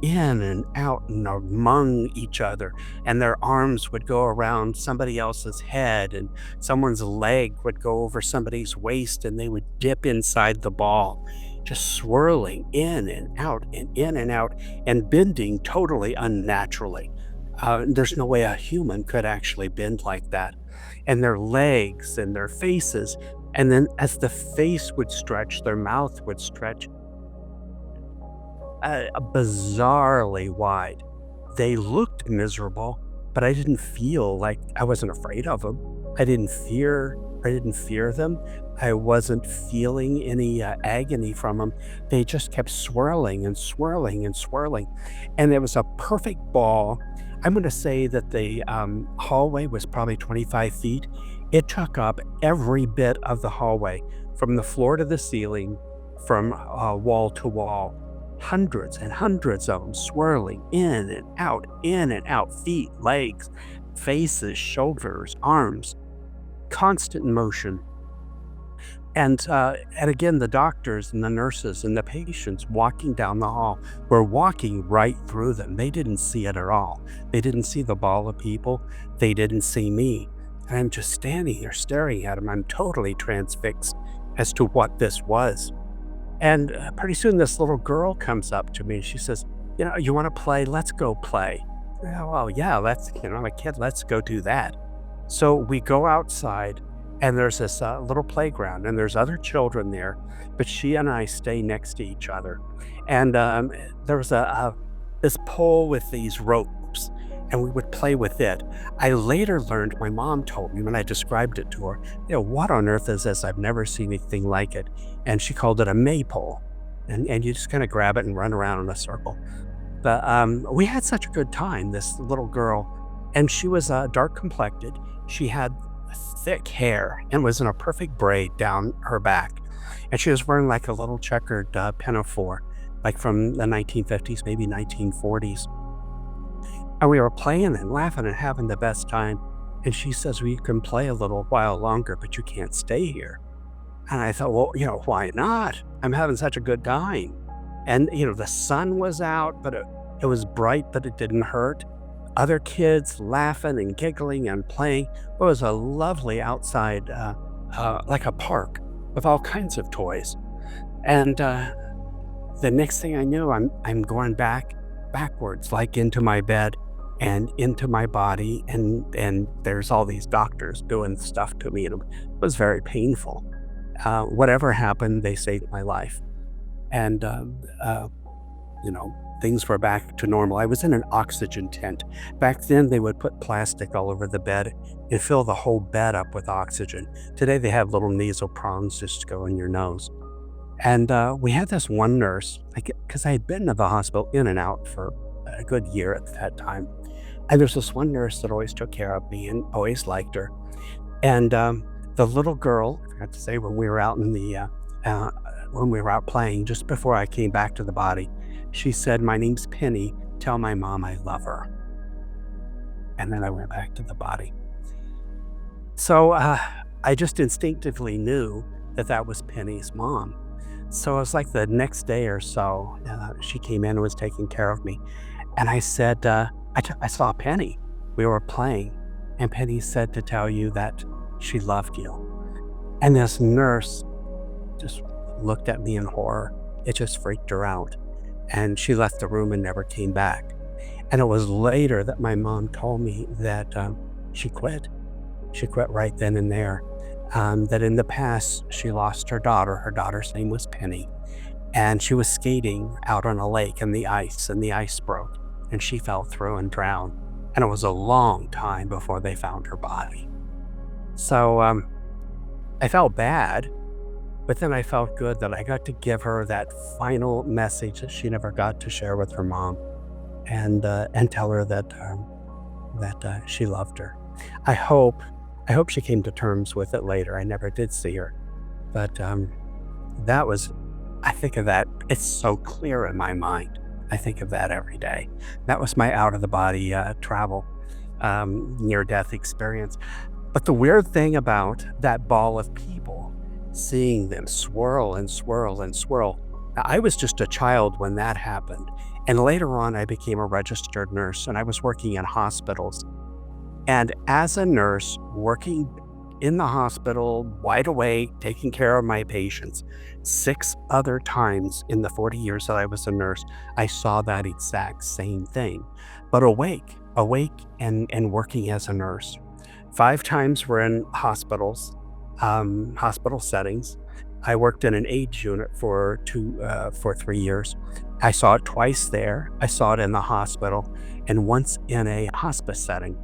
in and out and among each other, and their arms would go around somebody else's head, and someone's leg would go over somebody's waist, and they would dip inside the ball, just swirling in and out and in and out and bending totally unnaturally. There's no way a human could actually bend like that. And their legs and their faces, and then as the face would stretch, their mouth would stretch bizarrely wide. They looked miserable, but I didn't feel like I wasn't afraid of them. I didn't fear them. I wasn't feeling any agony from them. They just kept swirling and swirling and swirling. And it was a perfect ball. I'm going to say that the hallway was probably 25 feet. It took up every bit of the hallway, from the floor to the ceiling, from wall to wall. Hundreds and hundreds of them swirling in and out, feet, legs, faces, shoulders, arms, constant motion. And again, the doctors and the nurses and the patients walking down the hall were walking right through them. They didn't see it at all. They didn't see the ball of people. They didn't see me. And I'm just standing there staring at them. I'm totally transfixed as to what this was. And pretty soon, this little girl comes up to me and she says, you want to play? Let's go play. Yeah, well, yeah, I'm a kid. Let's go do that. So we go outside and there's this little playground and there's other children there, but she and I stay next to each other. And there was this pole with these ropes and we would play with it. I later learned, my mom told me when I described it to her, what on earth is this? I've never seen anything like it. And she called it a maypole. And you just kind of grab it and run around in a circle. But we had such a good time, this little girl. And she was dark complected. She had thick hair and was in a perfect braid down her back. And she was wearing like a little checkered pinafore, like from the 1950s, maybe 1940s. And we were playing and laughing and having the best time. And she says, well, you can play a little while longer, but you can't stay here. And I thought, well, why not? I'm having such a good time. And, the sun was out, but it was bright, but it didn't hurt. Other kids laughing and giggling and playing. It was a lovely outside, like a park with all kinds of toys. And the next thing I knew, I'm going backwards, like into my bed and into my body. And there's all these doctors doing stuff to me. And it was very painful. Whatever happened, they saved my life. And, things were back to normal. I was in an oxygen tent. Back then, they would put plastic all over the bed and fill the whole bed up with oxygen. Today, they have little nasal prongs just to go in your nose. And we had this one nurse, because I had been to the hospital in and out for a good year at that time. And there's this one nurse that always took care of me and always liked her. And the little girl, I forgot to say, when we were out when we were out playing, just before I came back to the body, she said, my name's Penny. Tell my mom I love her. And then I went back to the body. So I just instinctively knew that was Penny's mom. So it was like the next day or so, she came in and was taking care of me. And I said, I saw Penny. We were playing. And Penny said to tell you that she loved you. And this nurse just looked at me in horror. It just freaked her out. And she left the room and never came back. And it was later that my mom told me that she quit. She quit right then and there. That in the past, she lost her daughter. Her daughter's name was Penny. And she was skating out on a lake in the ice, and the ice broke. And she fell through and drowned. And it was a long time before they found her body. So I felt bad. But then I felt good that I got to give her that final message that she never got to share with her mom, and tell her that she loved her. I hope she came to terms with it later. I never did see her, but I think of that. It's so clear in my mind. I think of that every day. That was my out of the body travel, near death experience. But the weird thing about that ball of people, seeing them swirl and swirl and swirl. I was just a child when that happened. And later on, I became a registered nurse and I was working in hospitals. And as a nurse, working in the hospital, wide awake, taking care of my patients, 6 other times in the 40 years that I was a nurse, I saw that exact same thing. But awake and working as a nurse. 5 times were in hospitals. Hospital settings. I worked in an AIDS unit for 3 years. I saw it twice there. I saw it in the hospital and once in a hospice setting.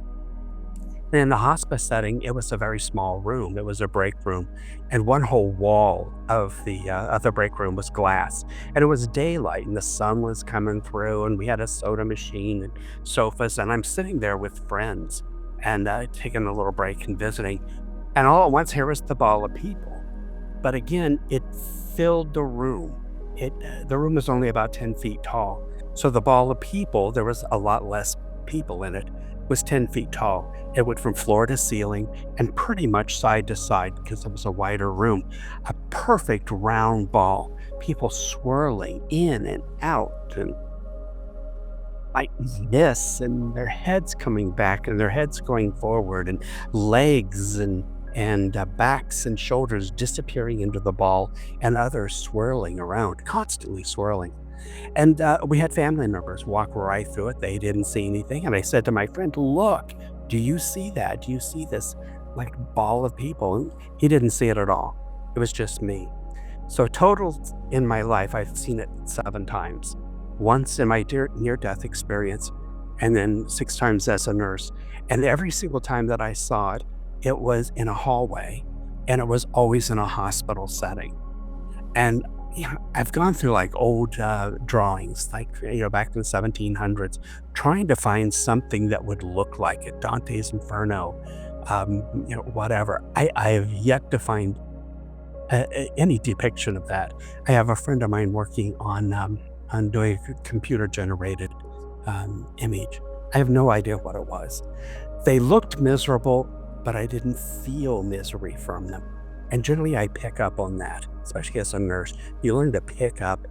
And in the hospice setting, it was a very small room. It was a break room, and one whole wall of the break room was glass. And it was daylight, and the sun was coming through, and we had a soda machine and sofas. And I'm sitting there with friends and taking a little break and visiting. And all at once, here was the ball of people. But again, it filled the room. The room was only about 10 feet tall. So the ball of people, there was a lot less people in it, was 10 feet tall. It went from floor to ceiling and pretty much side to side because it was a wider room. A perfect round ball, people swirling in and out and like this, and their heads coming back and their heads going forward, and legs and backs and shoulders disappearing into the ball, and others swirling around, constantly swirling. And we had family members walk right through it. They didn't see anything, and I said to my friend, "Look, do you see that? Do you see this like ball of people?" And he didn't see it at all. It was just me. So total in my life, I've seen it 7 times. Once in my near-death experience, and then 6 times as a nurse. And every single time that I saw it, it was in a hallway, and it was always in a hospital setting. And I've gone through like old drawings, like back in the 1700s, trying to find something that would look like it. Dante's Inferno, whatever. I have yet to find any depiction of that. I have a friend of mine working on doing a computer-generated image. I have no idea what it was. They looked miserable, but I didn't feel misery from them. And generally, I pick up on that, especially as a nurse. You learn to pick up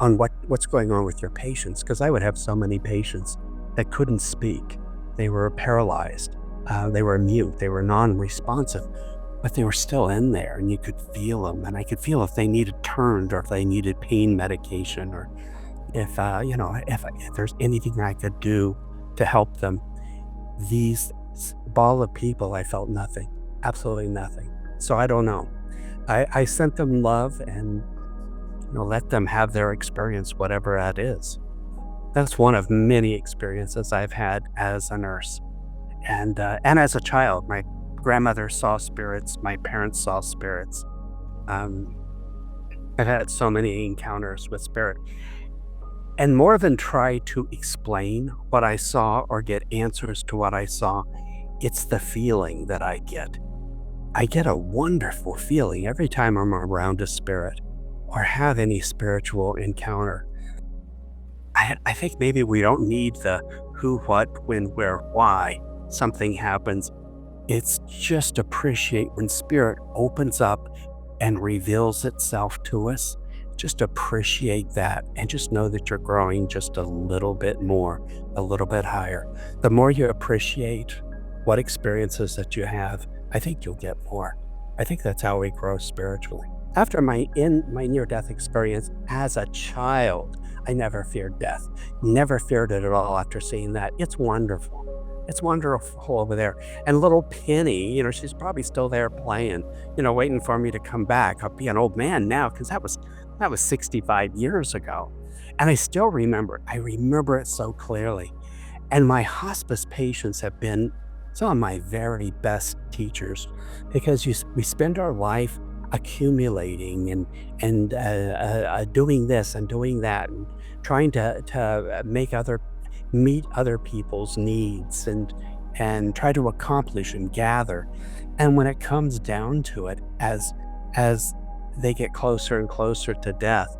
on what's going on with your patients, because I would have so many patients that couldn't speak. They were paralyzed. They were mute. They were non-responsive, but they were still in there, and you could feel them. And I could feel if they needed turned, or if they needed pain medication, or if there's anything I could do to help them. These ball of people, I felt nothing, absolutely nothing. So I don't know. I sent them love and let them have their experience, whatever that is. That's one of many experiences I've had as a nurse, and as a child. My grandmother saw spirits. My parents saw spirits. I've had so many encounters with spirit. And more than try to explain what I saw or get answers to what I saw, it's the feeling that I get. I get a wonderful feeling every time I'm around a spirit or have any spiritual encounter. I think maybe we don't need the who, what, when, where, why something happens. It's just appreciate when spirit opens up and reveals itself to us. Just appreciate that and just know that you're growing just a little bit more, a little bit higher. The more you appreciate what experiences that you have, I think you'll get more. I think that's how we grow spiritually. After my near-death experience as a child, I never feared death. Never feared it at all after seeing that. It's wonderful. It's wonderful over there. And little Penny, she's probably still there playing, waiting for me to come back. I'll be an old man now, because that was 65 years ago. And I still remember. I remember it so clearly. And my hospice patients have been some of my very best teachers, because we spend our life accumulating and doing this and doing that, and trying to meet other people's needs and try to accomplish and gather. And when it comes down to it, as they get closer and closer to death,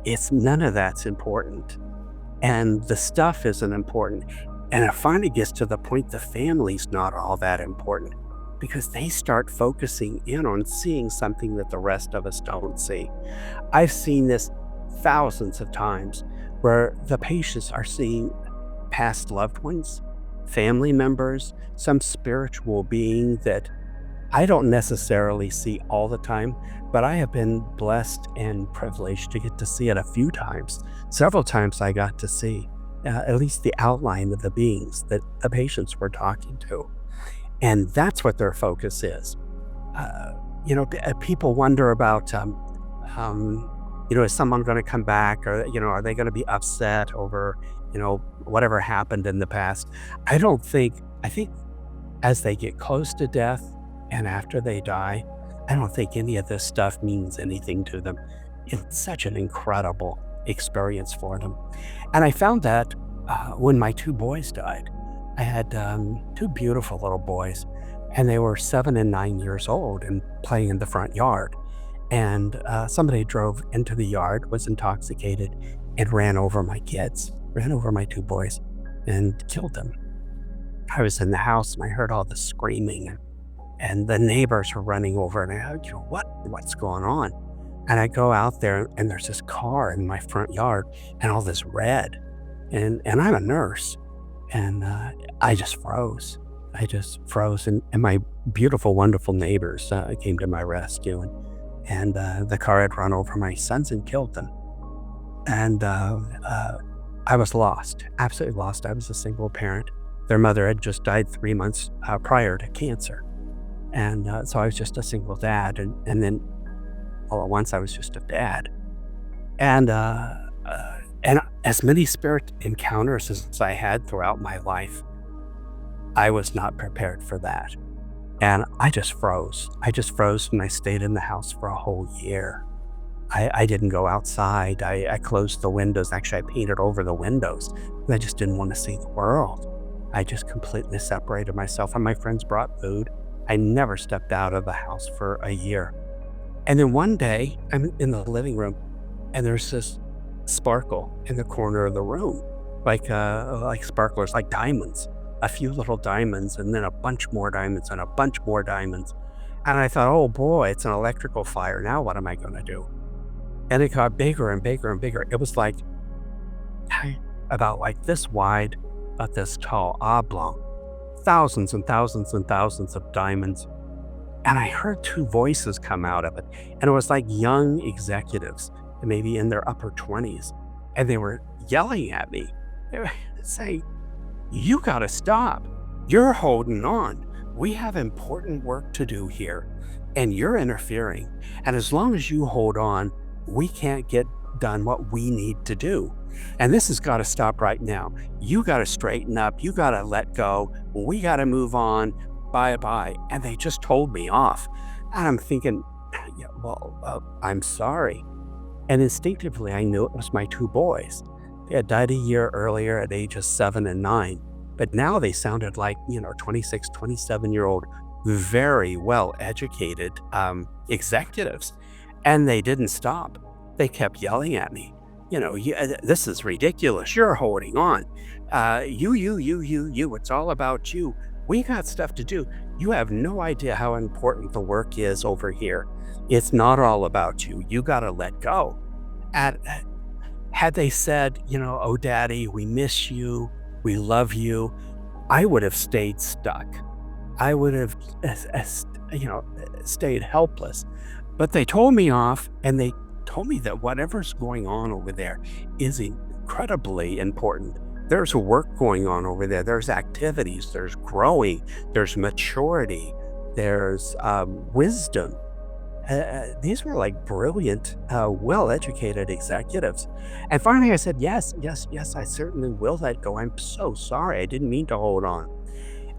it's none of that's important, and the stuff isn't important. And it finally gets to the point the family's not all that important, because they start focusing in on seeing something that the rest of us don't see. I've seen this thousands of times, where the patients are seeing past loved ones, family members, some spiritual being that I don't necessarily see all the time, but I have been blessed and privileged to get to see it a few times. Several times I got to see at least the outline of the beings that the patients were talking to. And that's what their focus is. People wonder about, is someone going to come back, or, are they going to be upset over, whatever happened in the past? I think as they get close to death and after they die, I don't think any of this stuff means anything to them. It's such an incredible experience for them. And I found that when my 2 boys died. I had 2 beautiful little boys, and they were 7 and 9 years old and playing in the front yard. And somebody drove into the yard, was intoxicated, and ran over my 2 boys. and killed him. I was in the house and I heard all the screaming, and the neighbors were running over, and I, what's going on? And I go out there and there's this car in my front yard and all this red. And I'm a nurse, and I just froze. I just froze, and my beautiful, wonderful neighbors came to my rescue, and the car had run over my sons and killed them. And I was lost, absolutely lost. I was a single parent. Their mother had just died 3 months prior to cancer. And so I was just a single dad. And then all at once, I was just a dad. And and as many spirit encounters as I had throughout my life, I was not prepared for that. And I just froze. I just froze, and I stayed in the house for a whole year. I didn't go outside. I closed the windows. Actually, I painted over the windows. I just didn't want to see the world. I just completely separated myself, and my friends brought food. I never stepped out of the house for a year. And then one day, I'm in the living room, and there's this sparkle in the corner of the room, like sparklers, like diamonds, a few little diamonds, and then a bunch more diamonds, and a bunch more diamonds. And I thought, oh boy, it's an electrical fire. Now what am I going to do? And it got bigger and bigger and bigger. It was like about like this wide, about this tall, oblong, thousands and thousands and thousands of diamonds. And I heard two voices come out of it. And it was like young executives, maybe in their upper 20s. And they were yelling at me. They were saying, you got to stop. You're holding on. We have important work to do here, and you're interfering. And as long as you hold on, we can't get done what we need to do. And this has got to stop right now. You got to straighten up. You got to let go. We got to move on. Bye-bye. And they just told me off. And I'm thinking, yeah, well, I'm sorry. And instinctively, I knew it was my two boys. They had died a year earlier at ages 7 and 9. But now they sounded like, 26, 27-year-old, very well-educated executives. And they didn't stop. They kept yelling at me. This is ridiculous. You're holding on. You. It's all about you. We got stuff to do. You have no idea how important the work is over here. It's not all about you. You got to let go. And had they said, oh, Daddy, we miss you. We love you, I would have stayed stuck. I would have, stayed helpless. But they told me off, and they told me that whatever's going on over there is incredibly important. There's work going on over there. There's activities, there's growing, there's maturity, there's wisdom. These were like brilliant, well-educated executives. And finally I said, yes, I certainly will let go. I'm so sorry. I didn't mean to hold on.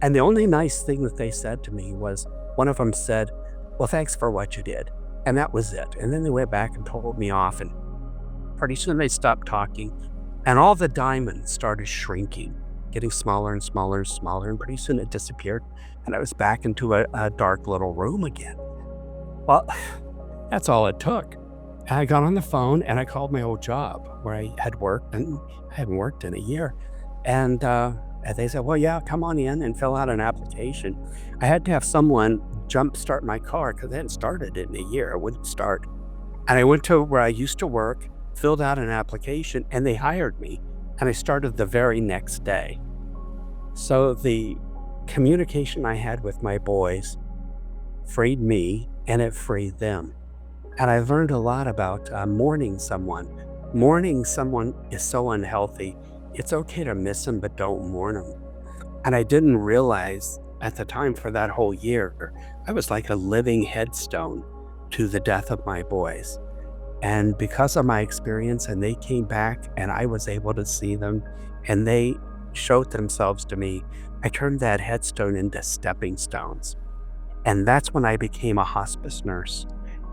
And the only nice thing that they said to me was, one of them said, well, thanks for what you did. And that was it. And then they went back and told me off. And pretty soon they stopped talking. And all the diamonds started shrinking, getting smaller and smaller and smaller. And pretty soon it disappeared. And I was back into a dark little room again. Well, that's all it took. I got on the phone and I called my old job where I had worked, and I hadn't worked in a year. And they said, well, yeah, come on in and fill out an application. I had to have someone jumpstart my car because I hadn't started it in a year. It wouldn't start. And I went to where I used to work, filled out an application, and they hired me. And I started the very next day. So the communication I had with my boys freed me, and it freed them. And I learned a lot about mourning someone. Mourning someone is so unhealthy. It's okay to miss them, but don't mourn them. And I didn't realize at the time, for that whole year, I was like a living headstone to the death of my boys. And because of my experience, and they came back and I was able to see them and they showed themselves to me, I turned that headstone into stepping stones. And that's when I became a hospice nurse.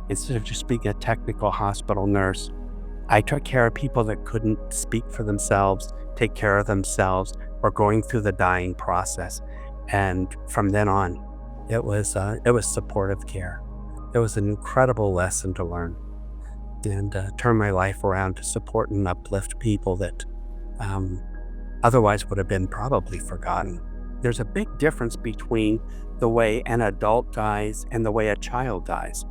Instead of just being a technical hospital nurse, I took care of people that couldn't speak for themselves, take care of themselves, or going through the dying process. And from then on, it was supportive care. It was an incredible lesson to learn, and turn my life around to support and uplift people that otherwise would have been probably forgotten. There's a big difference between the way an adult dies and the way a child dies.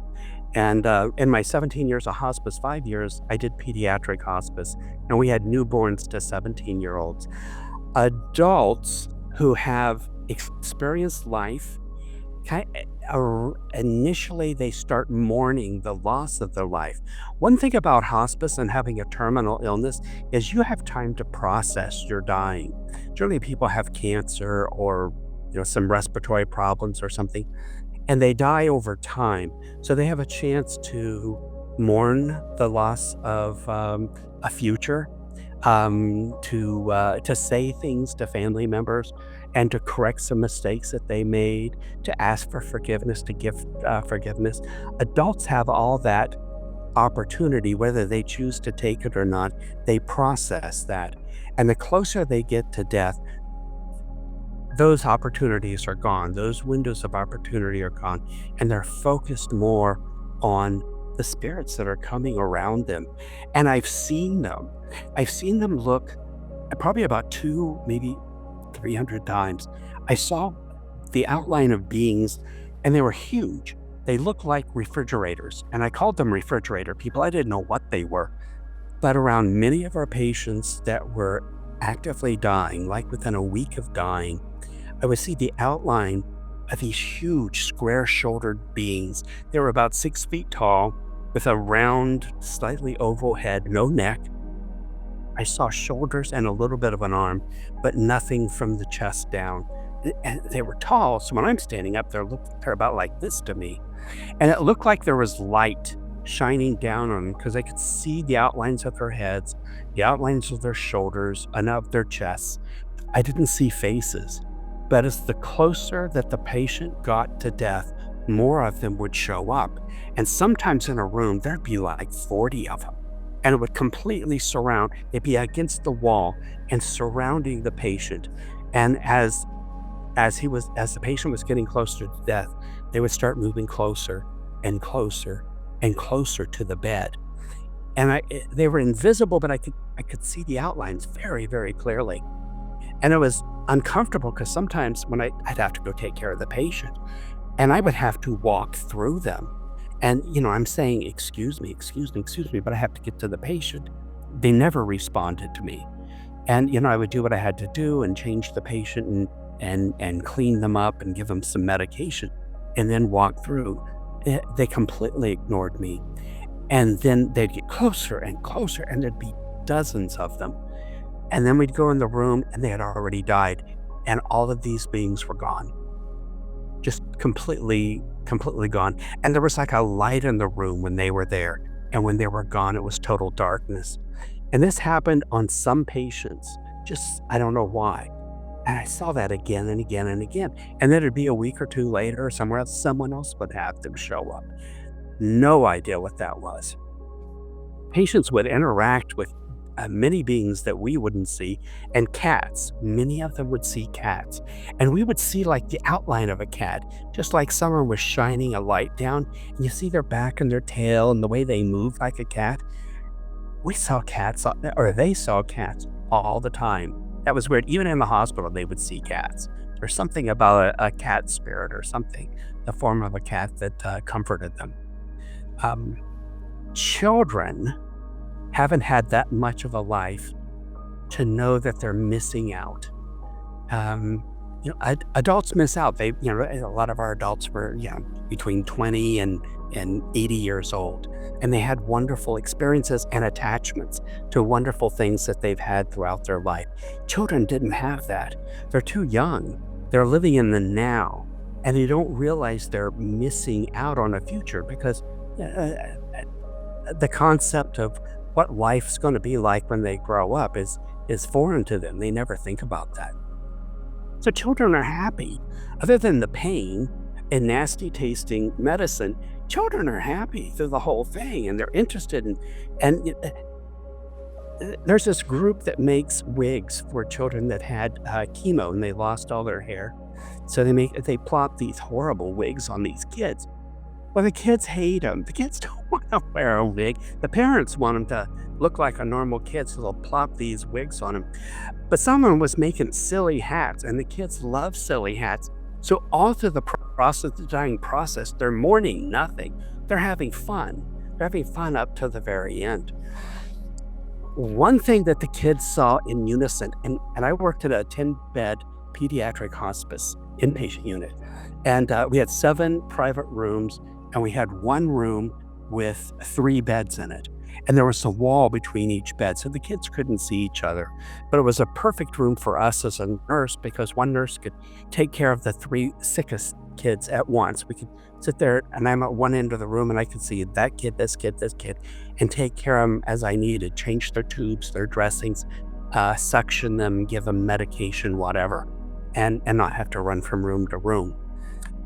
And in my 17 years of hospice, 5 years, I did pediatric hospice, and we had newborns to 17-year-olds. Adults who have experienced life, initially they start mourning the loss of their life. One thing about hospice and having a terminal illness is you have time to process your dying. Generally, people have cancer or some respiratory problems or something, and they die over time. So they have a chance to mourn the loss of a future, to say things to family members, and to correct some mistakes that they made, to ask for forgiveness, to give forgiveness. Adults have all that opportunity, whether they choose to take it or not. They process that, and the closer they get to death, those opportunities are gone. Those windows of opportunity are gone, and they're focused more on the spirits that are coming around them. And I've seen them. I've seen them look probably about 2, maybe 300 times. I saw the outline of beings, and they were huge. They looked like refrigerators, and I called them refrigerator people. I didn't know what they were. But around many of our patients that were actively dying, like within a week of dying, I would see the outline of these huge square-shouldered beings. They were about 6 feet tall with a round, slightly oval head, no neck. I saw shoulders and a little bit of an arm, but nothing from the chest down. And they were tall, so when I'm standing up, they're about like this to me. And it looked like there was light shining down on them because I could see the outlines of their heads, the outlines of their shoulders, and of their chests. I didn't see faces. But as the closer that the patient got to death, more of them would show up. And sometimes in a room, there'd be like 40 of them. And it would completely surround, they'd be against the wall and surrounding the patient. And as the patient was getting closer to death, they would start moving closer and closer and closer to the bed. And they were invisible, but I could see the outlines very, very clearly. And it was uncomfortable because sometimes when I'd have to go take care of the patient, and I would have to walk through them. And, I'm saying, excuse me, but I have to get to the patient. They never responded to me. And, I would do what I had to do and change the patient and clean them up and give them some medication and then walk through. They completely ignored me. And then they'd get closer and closer, and there'd be dozens of them. And then we'd go in the room, and they had already died, and all of these beings were gone. Just completely gone. And there was like a light in the room when they were there, and when they were gone, it was total darkness. And this happened on some patients, just I don't know why. And I saw that again and again and again. And then it'd be a week or two later, or somewhere else, someone else would have them show up. No idea what that was. Patients would interact with many beings that we wouldn't see, and cats. Many of them would see cats, and we would see like the outline of a cat, just like someone was shining a light down, and you see their back and their tail and the way they move like a cat. We saw cats, or they saw cats all the time. That was weird. Even in the hospital, they would see cats. There's something about a cat spirit or something, the form of a cat that comforted them. Children haven't had that much of a life to know that they're missing out. Adults miss out. A lot of our adults were, between 20 and 80 years old, and they had wonderful experiences and attachments to wonderful things that they've had throughout their life. Children didn't have that. They're too young. They're living in the now, and they don't realize they're missing out on a future because the concept of what life's going to be like when they grow up is foreign to them. They never think about that. So children are happy. Other than the pain and nasty tasting medicine, children are happy through the whole thing, and they're interested in, and there's this group that makes wigs for children that had chemo and they lost all their hair. So they plop these horrible wigs on these kids. Well, the kids hate them. The kids don't want to wear a wig. The parents want them to look like a normal kid, so they'll plop these wigs on them. But someone was making silly hats, and the kids love silly hats. So all through the process, the dying process, they're mourning nothing. They're having fun. They're having fun up to the very end. One thing that the kids saw in unison, and I worked at a 10-bed pediatric hospice inpatient unit, and we had 7 private rooms, and we had one room with 3 beds in it. And there was a wall between each bed, so the kids couldn't see each other. But it was a perfect room for us as a nurse because one nurse could take care of the 3 sickest kids at once. We could sit there, and I'm at one end of the room, and I could see that kid, this kid, this kid, and take care of them as I needed, change their tubes, their dressings, suction them, give them medication, whatever, and not have to run from room to room.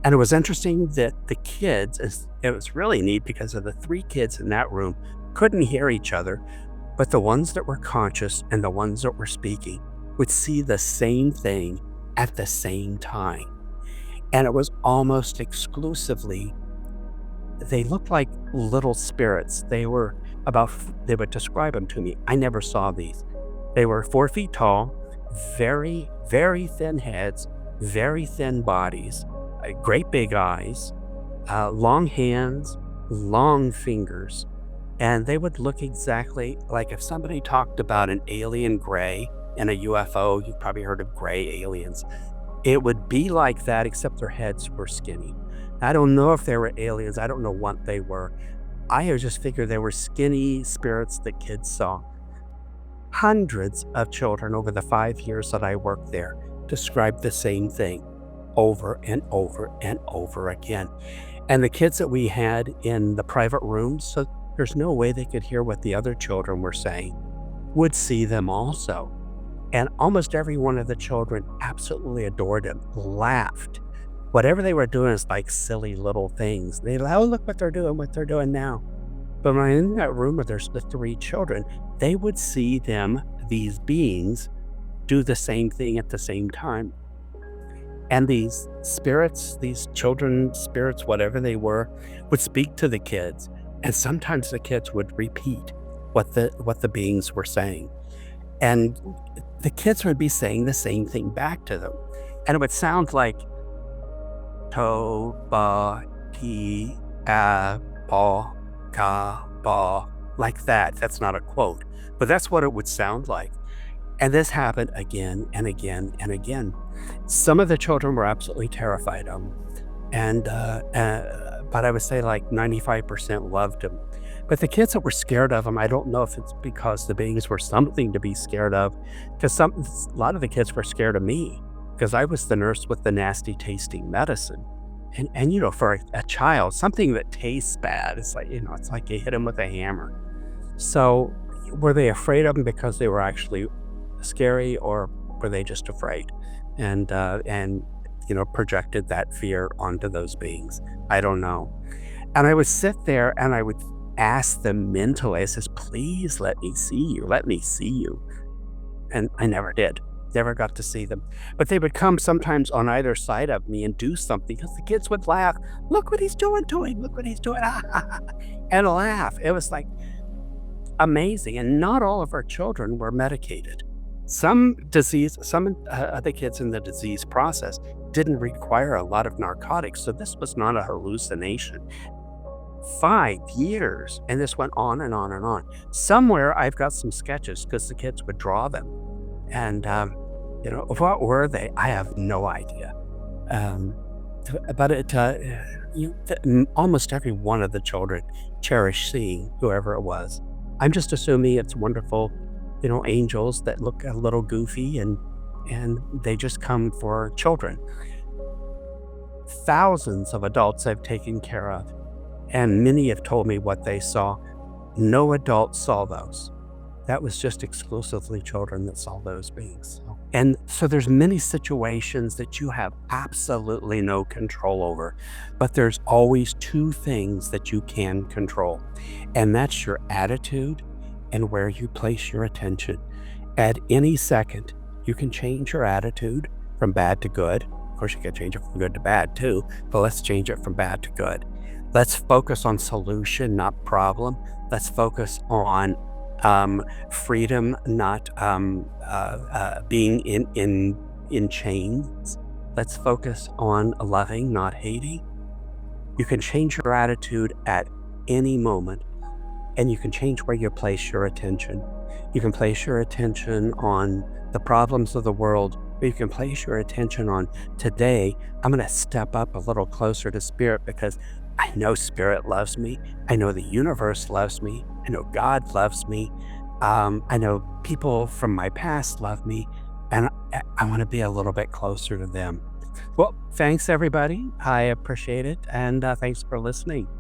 And it was interesting that the kids, it was really neat because of the 3 kids in that room couldn't hear each other, but the ones that were conscious and the ones that were speaking would see the same thing at the same time. And it was almost exclusively, they looked like little spirits. They would describe them to me. I never saw these. They were 4 feet tall, very, very thin heads, very thin bodies, great big eyes, long hands, long fingers. And they would look exactly like if somebody talked about an alien gray and a UFO, you've probably heard of gray aliens. It would be like that, except their heads were skinny. I don't know if they were aliens. I don't know what they were. I just figured they were skinny spirits that kids saw. Hundreds of children over the 5 years that I worked there described the same thing over and over and over again. And the kids that we had in the private rooms, so there's no way they could hear what the other children were saying, would see them also. And almost every one of the children absolutely adored him, laughed. Whatever they were doing is like silly little things. They, oh, look what they're doing now. But when I'm in that room where there's the 3 children, they would see them, these beings, do the same thing at the same time. And these spirits, these children spirits, whatever they were, would speak to the kids. And sometimes the kids would repeat what the beings were saying. And the kids would be saying the same thing back to them. And it would sound like to, ba, ti, a, ba, ka, ba, like that. That's not a quote, but that's what it would sound like. And this happened again and again and again. Some of the children were absolutely terrified of him. But I would say like 95% loved him. But the kids that were scared of him, I don't know if it's because the beings were something to be scared of, because a lot of the kids were scared of me, because I was the nurse with the nasty tasting medicine. And you know, for a child, something that tastes bad, it's like, you know, it's like you hit them with a hammer. So were they afraid of him because they were actually scary, or were they just afraid? And you know, projected that fear onto those beings. I don't know. And I would sit there and I would ask them mentally, I says, please let me see you. Let me see you. And I never did. Never got to see them. But they would come sometimes on either side of me and do something, because the kids would laugh. Look what he's doing to him. Look what he's doing. And laugh. It was like amazing. And not all of our children were medicated. Some of the kids in the disease process didn't require a lot of narcotics, so this was not a hallucination. 5 years, and this went on and on and on. Somewhere I've got some sketches because the kids would draw them, and you know, what were they? I have no idea. But almost every one of the children cherished seeing whoever it was. I'm just assuming it's wonderful, you know, angels that look a little goofy, and they just come for children. Thousands of adults I've taken care of, and many have told me what they saw. No adult saw those. That was just exclusively children that saw those beings. And so there's many situations that you have absolutely no control over, but there's always 2 things that you can control, and that's your attitude and where you place your attention. At any second, you can change your attitude from bad to good. Of course, you can change it from good to bad too, but let's change it from bad to good. Let's focus on solution, not problem. Let's focus on freedom, not being in chains. Let's focus on loving, not hating. You can change your attitude at any moment, and you can change where you place your attention. You can place your attention on the problems of the world, or you can place your attention on today. I'm going to step up a little closer to Spirit because I know Spirit loves me. I know the universe loves me. I know God loves me. I know people from my past love me, and I want to be a little bit closer to them. Well, thanks everybody. I appreciate it, and thanks for listening.